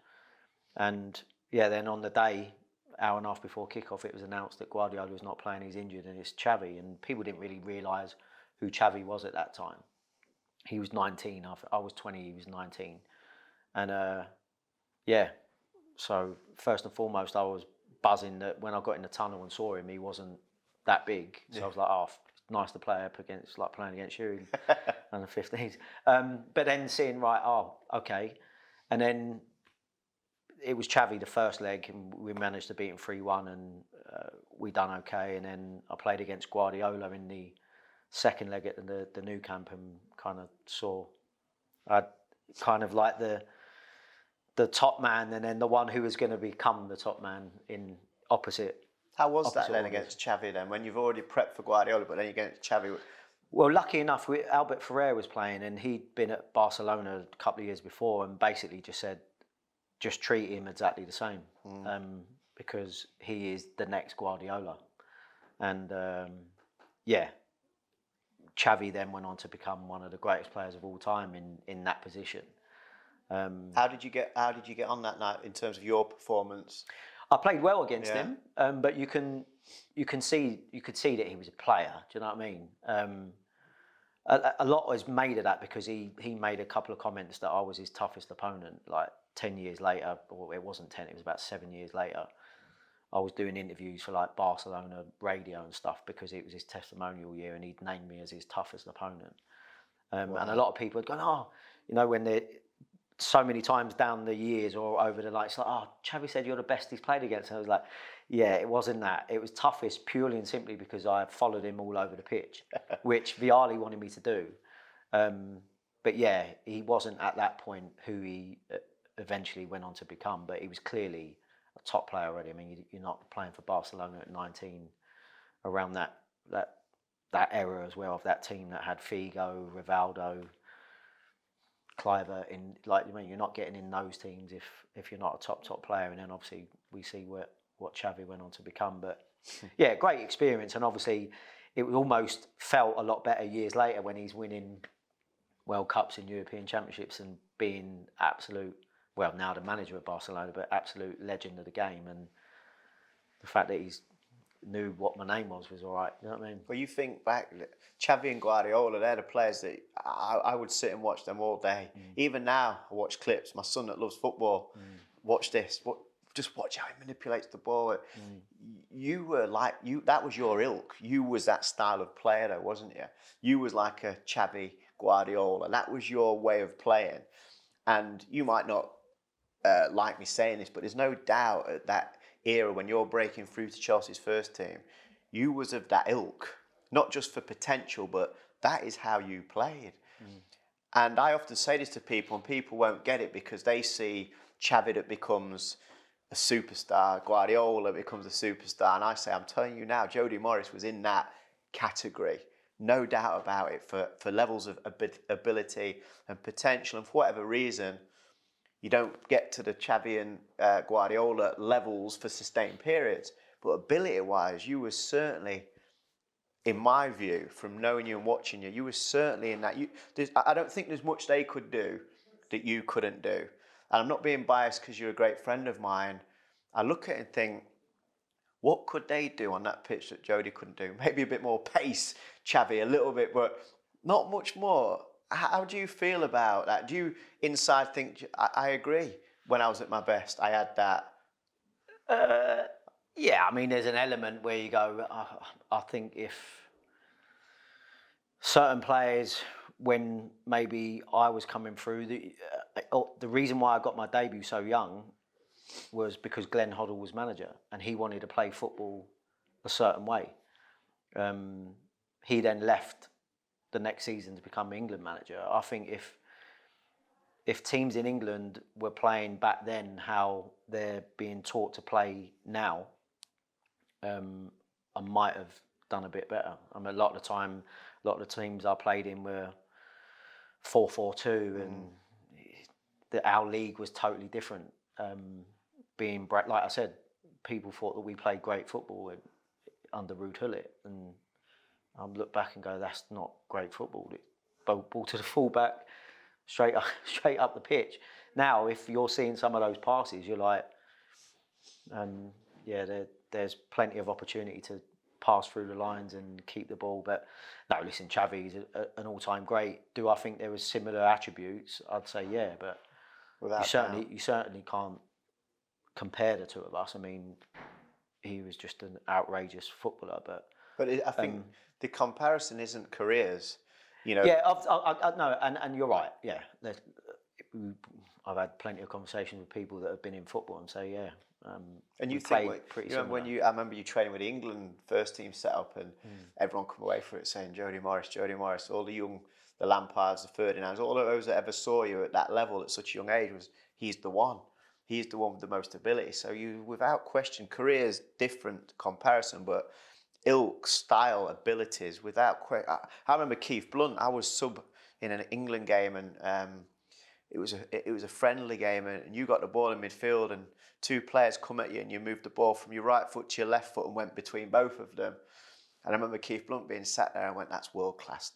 Speaker 2: And then on the day, hour and a half before kickoff, it was announced that Guardiola was not playing, he's injured, and it's Xavi. And people didn't really realise who Xavi was at that time. He was 19, I was 20, he was 19. And so first and foremost, I was buzzing that when I got in the tunnel and saw him, he wasn't that big. So I was like, it's nice to play up against, like playing against you in the 15s. But then seeing, okay. And then it was Xavi the first leg, and we managed to beat him 3-1, and we done okay. And then I played against Guardiola in the second leg at the new camp, and kind of saw kind of like the top man, and then the one who was going to become the top man in opposite.
Speaker 1: How was that then against Xavi then, when you've already prepped for Guardiola, but then you get Xavi?
Speaker 2: Well, lucky enough, Albert Ferrer was playing, and he'd been at Barcelona a couple of years before, and basically just said, just treat him exactly the same, because he is the next Guardiola. And Xavi then went on to become one of the greatest players of all time in that position.
Speaker 1: How did you get on that night in terms of your performance?
Speaker 2: I played well against him, but you could see that he was a player. Do you know what I mean? A lot was made of that because he made a couple of comments that I was his toughest opponent. Like 10 years later, or it wasn't 10, it was about 7 years later, I was doing interviews for like Barcelona radio and stuff because it was his testimonial year, and he'd named me as his toughest opponent. And a lot of people had gone, when they're so many times down the years or over the it's like, Xavi said you're the best he's played against. And I was like, yeah, it wasn't that. It was toughest purely and simply because I followed him all over the pitch, which Vialli wanted me to do. But yeah, he wasn't at that point who he eventually went on to become, but he was clearly a top player already. I mean, you're not playing for Barcelona at 19 around that era as well, of that team that had Figo, Rivaldo, Kluivert in, like, I mean, you're not getting in those teams if you're not a top player. And then obviously we see what Xavi went on to become. But yeah, great experience. And obviously it almost felt a lot better years later when he's winning World Cups and European Championships and being absolute, well, now the manager of Barcelona, but absolute legend of the game. And the fact that he's knew what my name was all right. You know what I mean?
Speaker 1: Well, you think back, Xavi and Guardiola, they're the players that I would sit and watch them all day. Even now, I watch clips. My son that loves football, watch this. Just watch how he manipulates the ball. You were like, that was your ilk. You was that style of player though, wasn't you? You was like a Xavi, Guardiola. That was your way of playing. And you might not like me saying this, but there's no doubt at that era when you're breaking through to Chelsea's first team, you was of that ilk, not just for potential, but that is how you played. And I often say this to people, and people won't get it because they see Xavi that becomes a superstar, Guardiola becomes a superstar, and I say, I'm telling you now, Jody Morris was in that category, no doubt about it, for levels of ability and potential, and for whatever reason, you don't get to the Xavi and Guardiola levels for sustained periods. But ability-wise, you were certainly, in my view, from knowing you and watching you, you were certainly in that. I don't think there's much they could do that you couldn't do. And I'm not being biased because you're a great friend of mine. I look at it and think, what could they do on that pitch that Jody couldn't do? Maybe a bit more pace, Xavi, a little bit, but not much more. How do you feel about that? Do you inside think, I agree, when I was at my best, I had that?
Speaker 2: Yeah, I mean, there's an element where you go, I think if certain players, when maybe I was coming through, the reason why I got my debut so young was because Glenn Hoddle was manager and he wanted to play football a certain way. He then left the next season to become England manager. I think if teams in England were playing back then how they're being taught to play now, I might have done a bit better. I mean, a lot of the teams I played in were 4-4-2, and our league was totally different. Like I said, people thought that we played great football under Ruud Gullit, and I look back and go, that's not great football. Ball to the fullback, straight up the pitch. Now, if you're seeing some of those passes, you're like, there's plenty of opportunity to pass through the lines and keep the ball. But no, listen, Xavi's an all-time great. Do I think there was similar attributes? I'd say yeah, but you certainly can't compare the two of us. I mean, he was just an outrageous footballer, but
Speaker 1: I think the comparison isn't careers, you know.
Speaker 2: Yeah, no, and you're right. Yeah, I've had plenty of conversations with people that have been in football and say, yeah.
Speaker 1: And you think, I remember you training with the England first team set up, and everyone come away from it saying Jody Morris, all the Lampards, the Ferdinands, all of those that ever saw you at that level at such a young age he's the one with the most ability. So you, without question, careers different comparison, but ilk, style, abilities, without question. I remember Keith Blunt. I was sub in an England game, and it was a friendly game, and you got the ball in midfield, and two players come at you, and you moved the ball from your right foot to your left foot and went between both of them. And I remember Keith Blunt being sat there and went, "That's world class.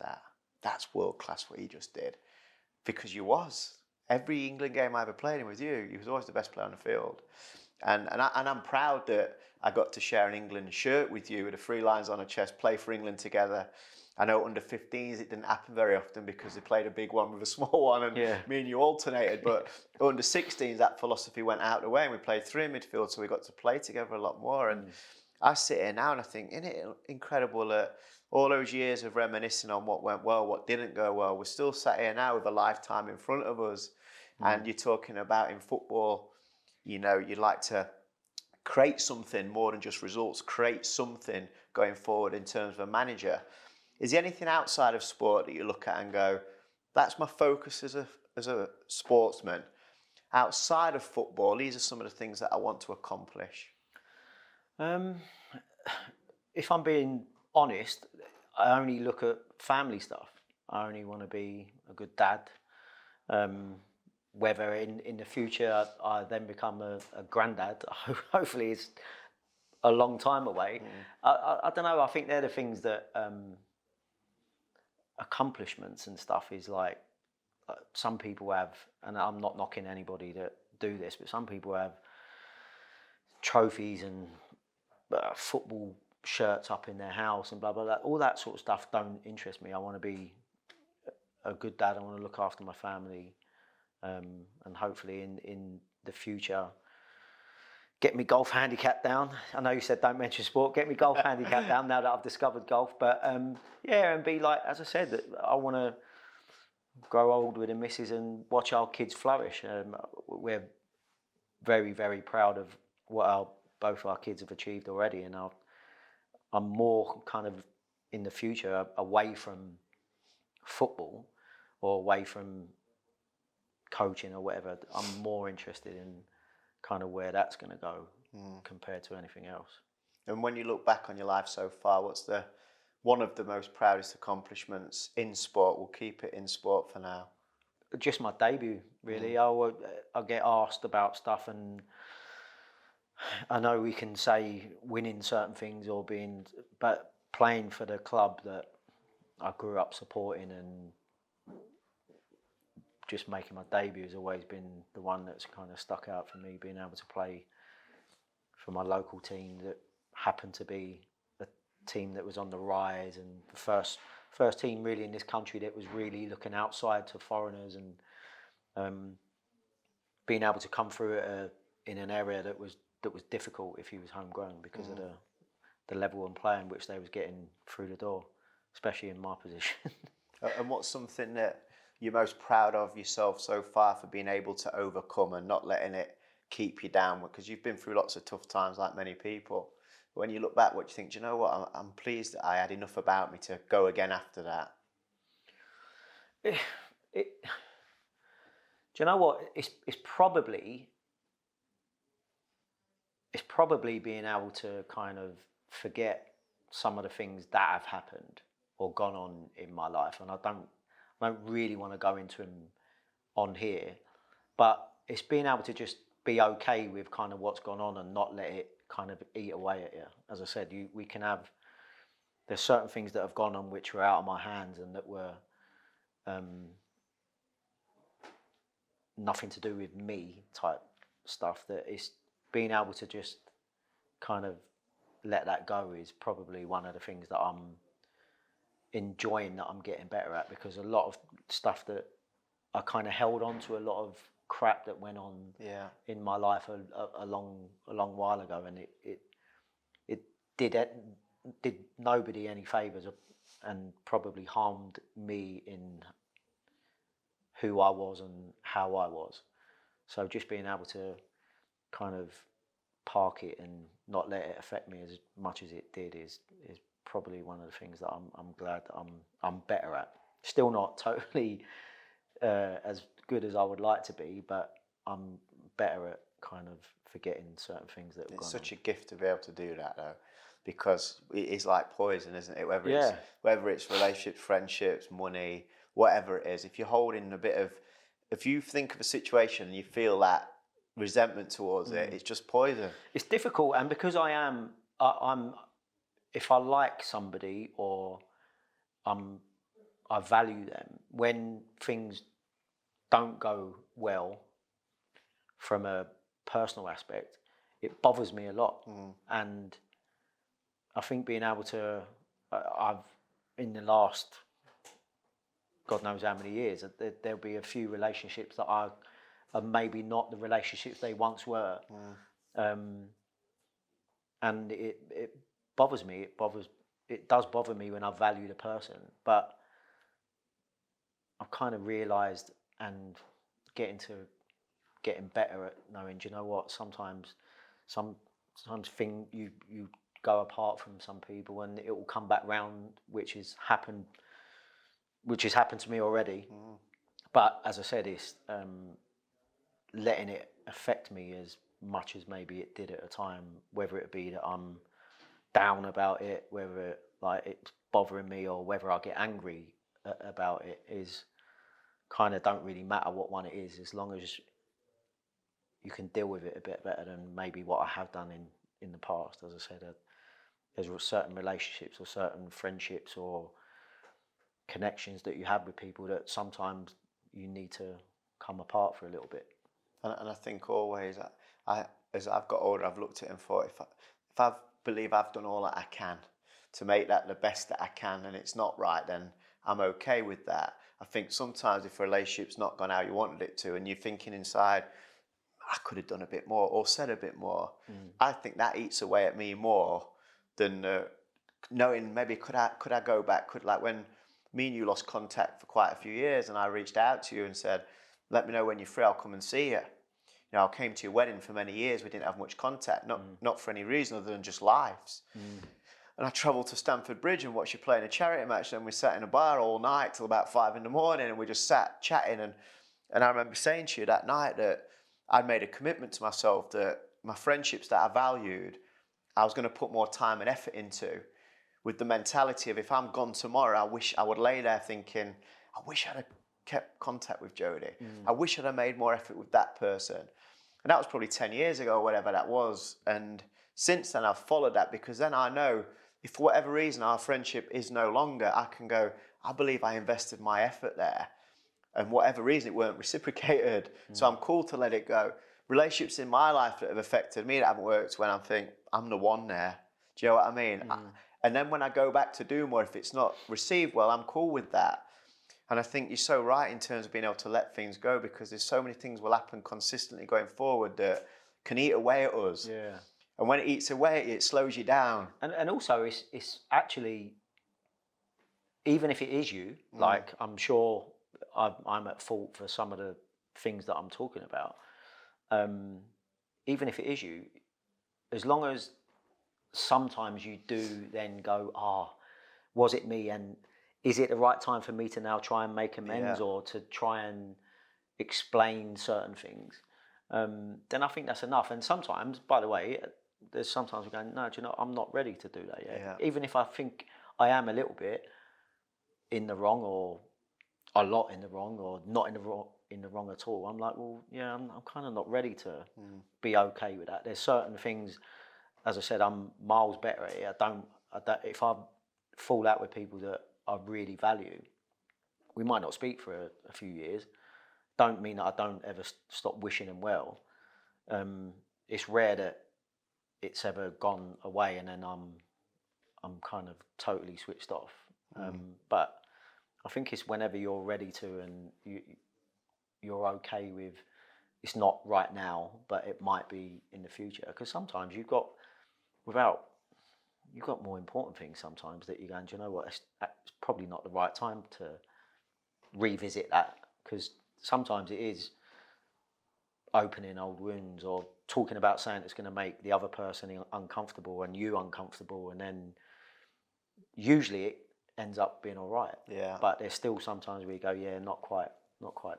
Speaker 1: That's world class what he just did," because you was. Every England game I ever played in with you, he was always the best player on the field. And I'm proud that I got to share an England shirt with you with the 3 lines on a chest, play for England together. I know under 15s it didn't happen very often because they played a big one with a small one, and me and you alternated. But under 16s that philosophy went out the way, and we played 3 in midfield, so we got to play together a lot more. And I sit here now and I think, isn't it incredible that all those years of reminiscing on what went well, what didn't go well, we're still sat here now with a lifetime in front of us. And you're talking about in football, you know, you'd like to create something more than just results, create something going forward in terms of a manager. Is there anything outside of sport that you look at and go, that's my focus as a sportsman? Outside of football, these are some of the things that I want to accomplish.
Speaker 2: If I'm being honest, I only look at family stuff. I only want to be a good dad. Whether in the future I then become a granddad, hopefully it's a long time away. I don't know. I think they're the things that accomplishments and stuff is like some people have, and I'm not knocking anybody that do this, but some people have trophies and football shirts up in their house and blah blah blah. All that sort of stuff don't interest me. I want to be a good dad. I want to look after my family, and hopefully in the future get me golf handicap down. I know you said don't mention sport. Get me golf handicap down now that I've discovered golf. But yeah, and be like, as I said, I want to grow old with the missus and watch our kids flourish. We're very, very proud of what both our kids have achieved already, and I'm more kind of in the future away from football or away from coaching or whatever. I'm more interested in kind of where that's going to go compared to anything else.
Speaker 1: And when you look back on your life so far, what's one of the most proudest accomplishments in sport? We'll keep it in sport for now.
Speaker 2: Just my debut, really. I get asked about stuff, and I know we can say winning certain things but playing for the club that I grew up supporting and just making my debut has always been the one that's kind of stuck out for me, being able to play for my local team that happened to be a team that was on the rise, and the first team really in this country that was really looking outside to foreigners, and being able to come through it in an area that was difficult if he was homegrown because of the level and play in which they was getting through the door, especially in my position.
Speaker 1: And what's something that you're most proud of yourself so far for being able to overcome and not letting it keep you down? Because you've been through lots of tough times like many people. When you look back, what do you think? Do you know what? I'm pleased that I had enough about me to go again after that.
Speaker 2: Do you know what? It's probably being able to kind of forget some of the things that have happened or gone on in my life, and I don't really want to go into them on here, but it's being able to just be okay with kind of what's gone on and not let it kind of eat away at you. As I said, there's certain things that have gone on which were out of my hands and that were nothing to do with me type stuff, that is being able to just kind of let that go is probably one of the things that I'm enjoying, that I'm getting better at, because a lot of stuff that I kind of held on to, a lot of crap that went on in my life a long while ago, and it did nobody any favours and probably harmed me in who I was and how I was. So just being able to kind of park it and not let it affect me as much as it did is probably one of the things that I'm glad that I'm better at. Still not totally as good as I would like to be, but I'm better at kind of forgetting certain things that have gone on.
Speaker 1: It's such a gift to be able to do that, though, because it is like poison, isn't it? Whether it's relationships, friendships, money, whatever it is. If you're holding if you think of a situation and you feel that resentment towards it, it's just poison.
Speaker 2: It's difficult, and because I'm if I like somebody or I value them, when things don't go well from a personal aspect, it bothers me a lot. And I think being able to, I've in the last God knows how many years, there'll be a few relationships that are maybe not the relationships they once were, and it bothers me. It does bother me when I value the person, but I've kind of realised and getting better at knowing, do you know what? Sometimes you go apart from some people and it will come back round, which has happened to me already. But as I said, it's letting it affect me as much as maybe it did at a time, whether it be that I'm down about it, whether it's bothering me, or whether I get angry about it, is kind of don't really matter what one it is, as long as you can deal with it a bit better than maybe what I have done in the past. As I said, there's certain relationships or certain friendships or connections that you have with people that sometimes you need to come apart for a little bit.
Speaker 1: And I think always, as I've got older, I've looked at it and thought, if I believe I've done all that I can to make that the best that I can, and it's not right, then I'm okay with that. I think sometimes if a relationship's not gone how you wanted it to, and you're thinking inside, I could have done a bit more or said a bit more, I think that eats away at me more than knowing maybe could I go back? Like when me and you lost contact for quite a few years, and I reached out to you and said, let me know when you're free, I'll come and see you. You know, I came to your wedding for many years. We didn't have much contact, not for any reason other than just lives. And I travelled to Stamford Bridge and watched you play in a charity match. And we sat in a bar all night till about 5 a.m, and we just sat chatting. And I remember saying to you that night that I'd made a commitment to myself that my friendships that I valued, I was going to put more time and effort into, with the mentality of if I'm gone tomorrow, I wish I would lay there thinking, I wish I'd have kept contact with Jody. I wish I'd have made more effort with that person. And that was probably 10 years ago, or whatever that was. And since then, I've followed that, because then I know if for whatever reason our friendship is no longer, I can go, I believe I invested my effort there. And whatever reason, it weren't reciprocated. So I'm cool to let it go. Relationships in my life that have affected me that haven't worked, when I think, I'm the one there. Do you know what I mean? And then when I go back to do more, if it's not received well, I'm cool with that. And I think you're so right in terms of being able to let things go, because there's so many things will happen consistently going forward that can eat away at us.
Speaker 2: Yeah.
Speaker 1: And when it eats away, it slows you down.
Speaker 2: And also, it's actually, even if it is you, like I'm sure I'm at fault for some of the things that I'm talking about. Even if it is you, as long as sometimes you do then go, was it me? And is it the right time for me to now try and make amends or to try and explain certain things? Then I think that's enough. And sometimes, by the way, there's sometimes we're going, no, do you know, I'm not ready to do that yet. Yeah. Even if I think I am a little bit in the wrong, or a lot in the wrong, or not in the wrong at all, I'm like, well, yeah, I'm kind of not ready to be okay with that. There's certain things, as I said, I'm miles better at it. I don't, if I fall out with people that I really value, we might not speak for a few years. Don't mean that I don't ever stop wishing them well. It's rare that it's ever gone away and then I'm kind of totally switched off. But I think it's whenever you're ready to, and you're okay with, it's not right now, but it might be in the future. Because sometimes you've got more important things sometimes that you're going, do you know what, it's probably not the right time to revisit that, because sometimes it is opening old wounds or talking about something that's going to make the other person uncomfortable and you uncomfortable, and then usually it ends up being all right. Yeah. But there's still sometimes where you go, yeah, not quite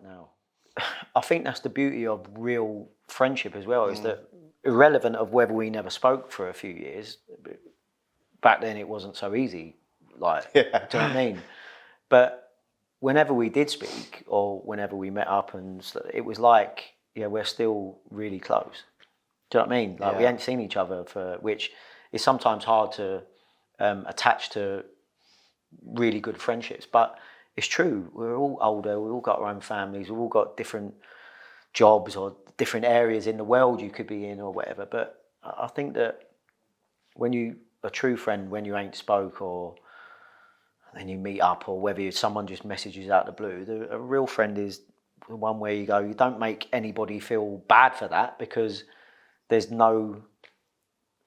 Speaker 2: now. I think that's the beauty of real friendship as well, is that irrelevant of whether we never spoke for a few years, back then it wasn't so easy, like, do you know what I mean? But whenever we did speak or whenever we met up, and it was like, yeah, we're still really close. Do you know what I mean? Like, we hadn't seen each other which is sometimes hard to attach to really good friendships. But it's true, we're all older, we've all got our own families, we've all got different jobs or different areas in the world you could be in or whatever. But I think that a true friend, when you ain't spoke or then you meet up, or whether someone just messages out the blue, a real friend is the one where you go, you don't make anybody feel bad for that, because there's no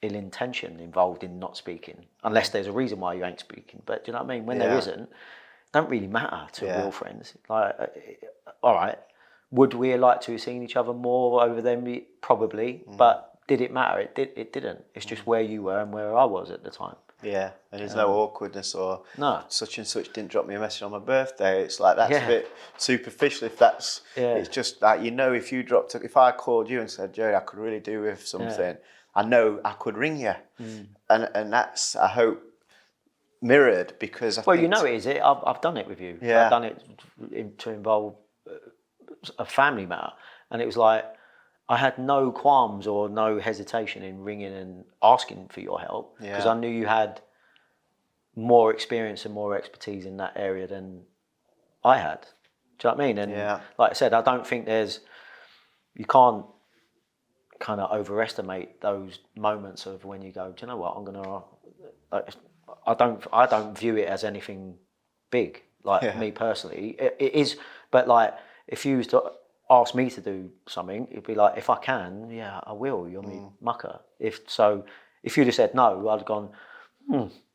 Speaker 2: ill intention involved in not speaking, unless there's a reason why you ain't speaking. But do you know what I mean? When there isn't, it don't really matter to real friends. Like, all right, would we like to have seen each other more over them? Probably, but did it matter? It didn't. It's just where you were and where I was at the time. Yeah, and there's no awkwardness or such and such didn't drop me a message on my birthday. It's like, that's a bit superficial. If that's, it's just like, if you if I called you and said, Jody, I could really do with something, I know I could ring you, and that's, I hope, mirrored, because I think, it is. I've done it with you. I've done it to involve a family matter, and it was like I had no qualms or no hesitation in ringing and asking for your help because I knew you had more experience and more expertise in that area than I had. Do you know what I mean? And like I said, I don't think you can't kind of overestimate those moments of when you go, do you know what, I'm gonna. I don't view it as anything big. Like me personally, it is. But like, if you was to ask me to do something, it'd be like, if I can, yeah, I will. You're me mucker. If you'd have said no, I'd have gone.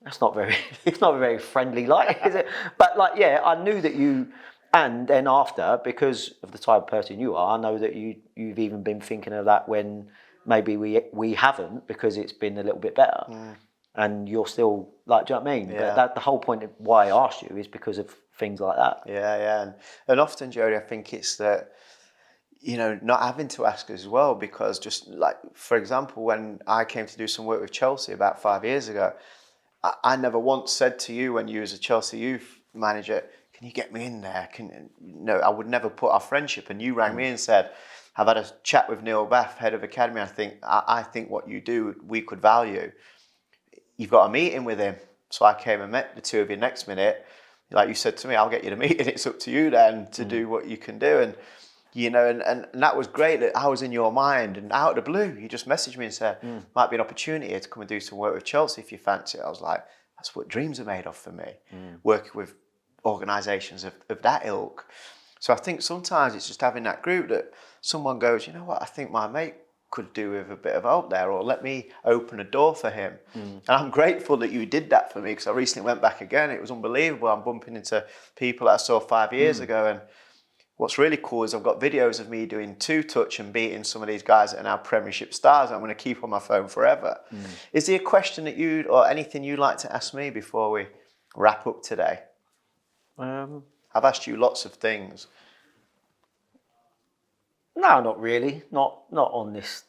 Speaker 2: That's not very. It's not very friendly, like, is it? But like, yeah, I knew that you. And then after, because of the type of person you are, I know that you've even been thinking of that when maybe we haven't, because it's been a little bit better. And you're still like, do you know what I mean?
Speaker 1: Yeah.
Speaker 2: But the whole point of why I asked you is because of things like that.
Speaker 1: Yeah. And often, Jody, I think it's that, not having to ask as well, because just like, for example, when I came to do some work with Chelsea about 5 years ago, I never once said to you when you was a Chelsea youth manager, can you get me in there? I would never put our friendship. And you rang me and said, I've had a chat with Neil Bath, head of academy. I think what you do, we could value. You've got a meeting with him. So I came and met the two of you next minute. Like you said to me, I'll get you the meeting. It's up to you then to do what you can do. And, and that was great that I was in your mind. And out of the blue, you just messaged me and said, might be an opportunity here to come and do some work with Chelsea if you fancy it. I was like, that's what dreams are made of for me, working with organisations of that ilk. So I think sometimes it's just having that group that someone goes, you know what, I think my mate could do with a bit of help there, or let me open a door for him. And I'm grateful that you did that for me, because I recently went back again. It was unbelievable. I'm bumping into people that I saw 5 years ago, and what's really cool is I've got videos of me doing two-touch and beating some of these guys that are now Premiership stars. I'm going to keep on my phone forever. Is there a question that or anything you'd like to ask me before we wrap up today? I've asked you lots of things.
Speaker 2: No, not really. Not on this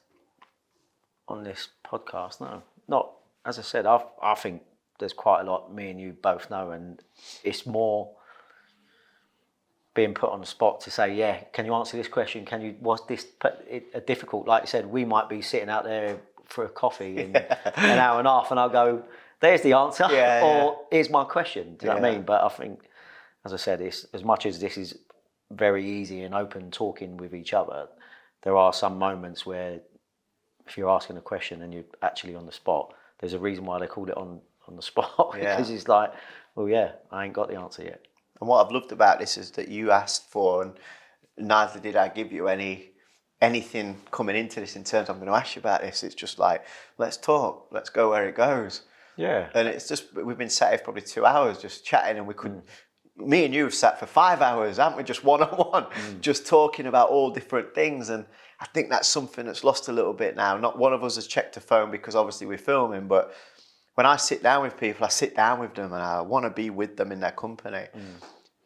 Speaker 2: podcast. No, not. As I said, I think there's quite a lot me and you both know, and it's more being put on the spot to say, yeah, can you answer this question? Was this difficult? Like you said, we might be sitting out there for a coffee in an hour and a half, and I'll go, there's the answer, or here's my question. Do you know what I mean? But I think, as I said, it's, as much as this is very easy and open talking with each other, there are some moments where if you're asking a question and you're actually on the spot, there's a reason why they call it on the spot, because it's like, well, yeah, I ain't got the answer yet.
Speaker 1: And what I've loved about this is that you asked for, and neither did I give you anything coming into this in terms of, I'm going to ask you about this. It's just like, let's talk, let's go where it goes.
Speaker 2: Yeah.
Speaker 1: And it's just, we've been sat here for probably 2 hours just chatting, and we could, me and you have sat for 5 hours, haven't we? Just one-on-one, just talking about all different things. And I think that's something that's lost a little bit now. Not one of us has checked a phone because obviously we're filming, but when I sit down with people, I sit down with them and I want to be with them in their company.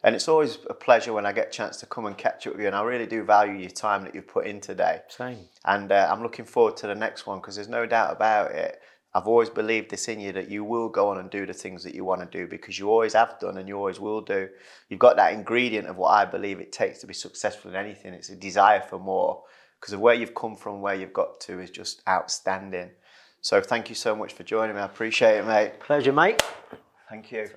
Speaker 1: And it's always a pleasure when I get a chance to come and catch up with you. And I really do value your time that you've put in today.
Speaker 2: Same.
Speaker 1: And I'm looking forward to the next one, because there's no doubt about it. I've always believed this in you, that you will go on and do the things that you want to do, because you always have done and you always will do. You've got that ingredient of what I believe it takes to be successful in anything. It's a desire for more, because of where you've come from, where you've got to is just outstanding. So thank you so much for joining me. I appreciate it, mate.
Speaker 2: Pleasure, mate.
Speaker 1: Thank you.